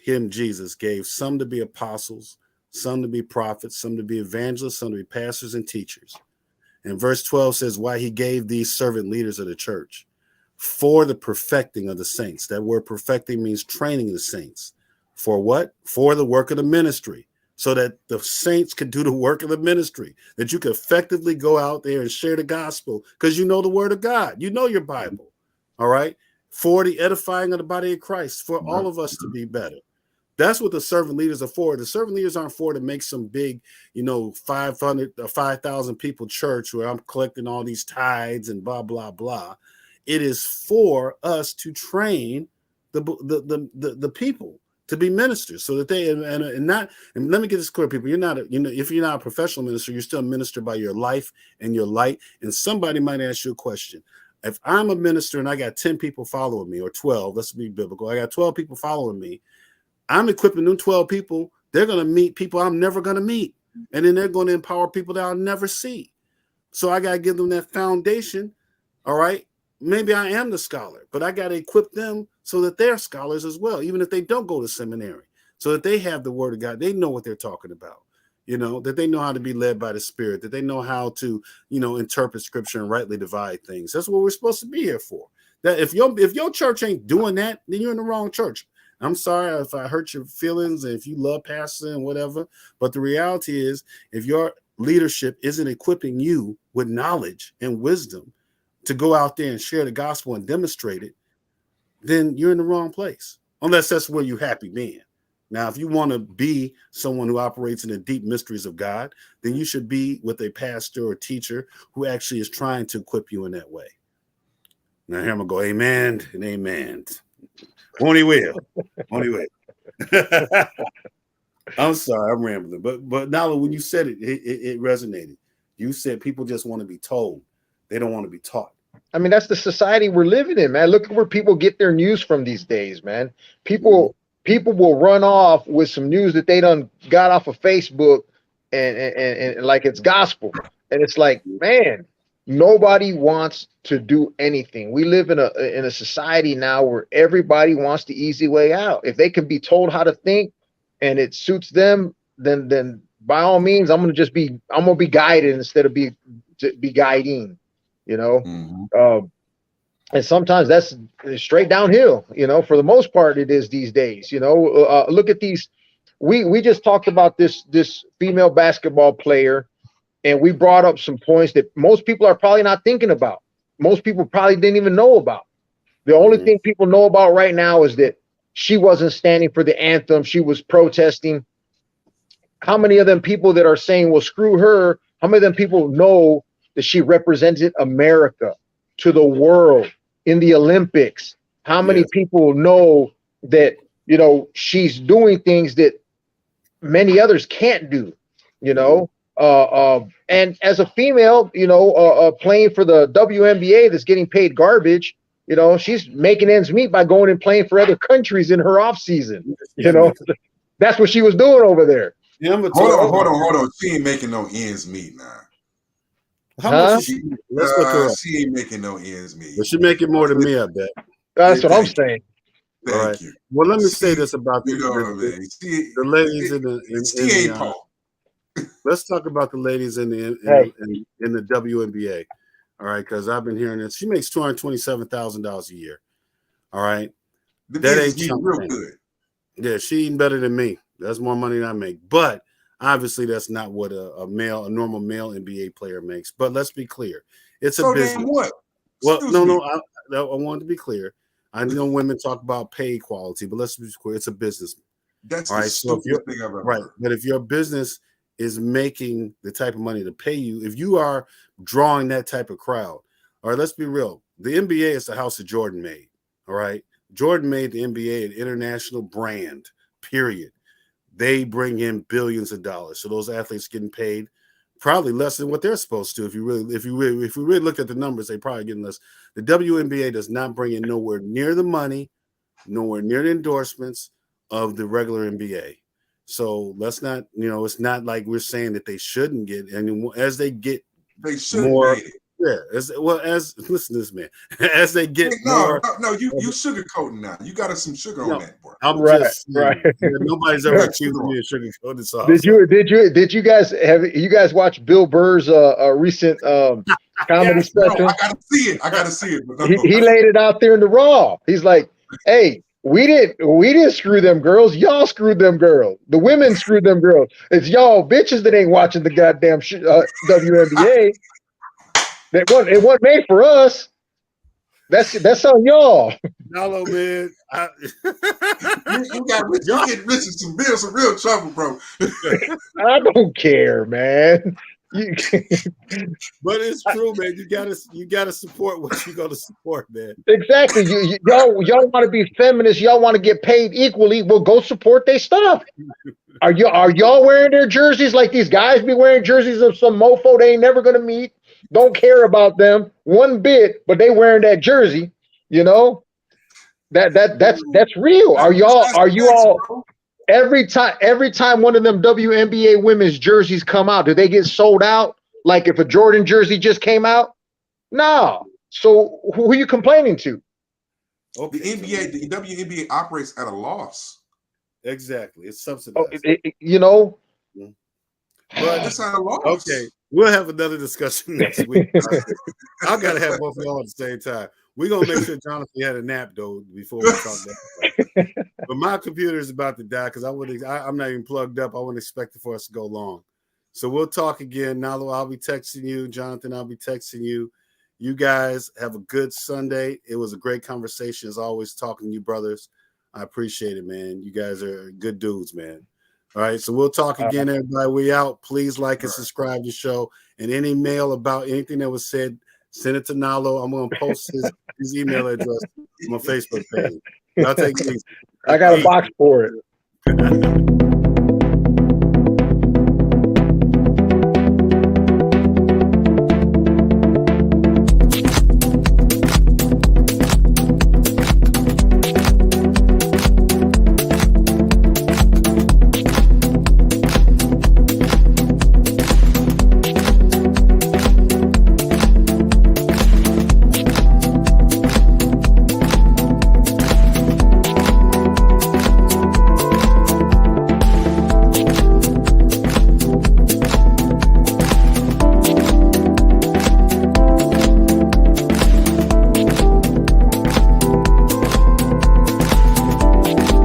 Jesus gave some to be apostles, some to be prophets, some to be evangelists, some to be pastors and teachers. And verse 12 says, why he gave these servant leaders of the church for the perfecting of the saints. That word perfecting means training the saints. For what? For the work of the ministry. So that the saints could do the work of the ministry, that you could effectively go out there and share the gospel because you know the word of God. You know your Bible. All right. For the edifying of the body of Christ, for all of us to be better. That's what the servant leaders are for. The servant leaders aren't for to make some big, 500 or 5,000 people church where I'm collecting all these tithes and blah, blah, blah. It is for us to train the people to be ministers, so that they and let me get this clear, people. You're not if you're not a professional minister, you're still a minister by your life and your light. And somebody might ask you a question. If I'm a minister and I got 10 people following me, or 12, let's be biblical. I got 12 people following me. I'm equipping them 12 people. They're going to meet people I'm never going to meet. And then they're going to empower people that I'll never see. So I got to give them that foundation. All right. Maybe I am the scholar, but I got to equip them so that they're scholars as well, even if they don't go to seminary, so that they have the word of God. They know what they're talking about, that they know how to be led by the Spirit, that they know how to, interpret scripture and rightly divide things. That's what we're supposed to be here for. That if your church ain't doing that, then you're in the wrong church. I'm sorry if I hurt your feelings and if you love pastor and whatever, but the reality is if your leadership isn't equipping you with knowledge and wisdom to go out there and share the gospel and demonstrate it, then you're in the wrong place, unless that's where you're happy being. Now, if you want to be someone who operates in the deep mysteries of God, then you should be with a pastor or teacher who actually is trying to equip you in that way. Now, here I'm going to go, amen and amen. Won't he will. I'm sorry, I'm rambling. But Nalo, when you said it, it resonated. You said people just want to be told. They don't want to be taught. I mean, that's the society we're living in, man. Look at where people get their news from these days, man. People will run off with some news that they done got off of Facebook and like it's gospel. And it's like, man, nobody wants to do anything. We live in a society now where everybody wants the easy way out. If they can be told how to think and it suits them, then by all means, I'm gonna be guided instead of be guiding, you know. And sometimes that's straight downhill, you know. For the most part, it is these days, you know. Look at these. We just talked about this female basketball player, and we brought up some points that most people are probably not thinking about. Most people probably didn't even know about. The only thing people know about right now is that she wasn't standing for the anthem. She was protesting. How many of them people that are saying, well, screw her, how many of them people know that she represented America to the world in the Olympics? How many people know that, you know, she's doing things that many others can't do, you know? And as a female, you know, playing for the WNBA that's getting paid garbage, you know, she's making ends meet by going and playing for other countries in her off season. You know, that's what she was doing over there. Yeah, hold on. She ain't making no ends meet now. How much is she? She ain't making no ends meet. But she making more than me, I bet. That's what I'm saying. Thank you. Well, let me say this about the ladies in the let's talk about the ladies in the WNBA. All right, because I've been hearing this. She makes $227,000 a year. All right, that ain't real good. Yeah, she eating better than me. That's more money than I make. But obviously, that's not what a normal male NBA player makes. But let's be clear, it's a business. What? Well, I want to be clear. I know women talk about pay equality, but let's be clear, it's a business. That's the stupidest thing I've ever heard. But if your business is making the type of money to pay you, if you are drawing that type of crowd, all right, let's be real. The NBA is the house that Jordan made. All right. Jordan made the NBA an international brand, period. They bring in billions of dollars. So those athletes getting paid probably less than what they're supposed to. If we really looked at the numbers, they probably getting less. The WNBA does not bring in nowhere near the money, nowhere near the endorsements of the regular NBA. So let's not, you know, it's not like we're saying that they shouldn't get, and as they get more, listen to this, man, as they get more. No, you sugarcoating now. You got some sugar on that, boy. I'm just saying, nobody's ever accused me of sugarcoating. So did you guys watch Bill Burr's recent comedy special? No, I gotta see it. He laid it out there in the raw. He's like, hey, we didn't screw them girls. Y'all screwed them girls. The women screwed them girls. It's y'all bitches that ain't watching the goddamn WNBA. It wasn't made for us. That's on y'all. Nalo, man. You get rich in some real trouble, bro. I don't care, man. But it's true, man. You gotta support what you gotta support, man. Exactly. Y'all want to be feminists. Y'all want to get paid equally. Well, go support their stuff. Are y'all wearing their jerseys like these guys be wearing jerseys of some mofo they ain't never gonna meet? Don't care about them one bit, but they wearing that jersey. You know, that's real. Are you all? Every time one of them WNBA women's jerseys come out, do they get sold out? Like if a Jordan jersey just came out? No. So who are you complaining to? Okay. The WNBA operates at a loss. Exactly. It's subsidized. You know? But it's at a loss. Okay. We'll have another discussion next week. I gotta have both of y'all at the same time. We're gonna make sure Jonathan had a nap though before we talk that. But my computer is about to die because I'm not even plugged up. I wouldn't expect it for us to go long. So we'll talk again. Nalo, I'll be texting you. Jonathan, I'll be texting you. You guys have a good Sunday. It was a great conversation as always talking to you brothers. I appreciate it, man. You guys are good dudes, man. All right, so we'll talk again, everybody. We out. Please like and subscribe to the show. And any mail about anything that was said, send it to Nalo. I'm going to post his email address on my Facebook page. I'll take these. I got a box for it.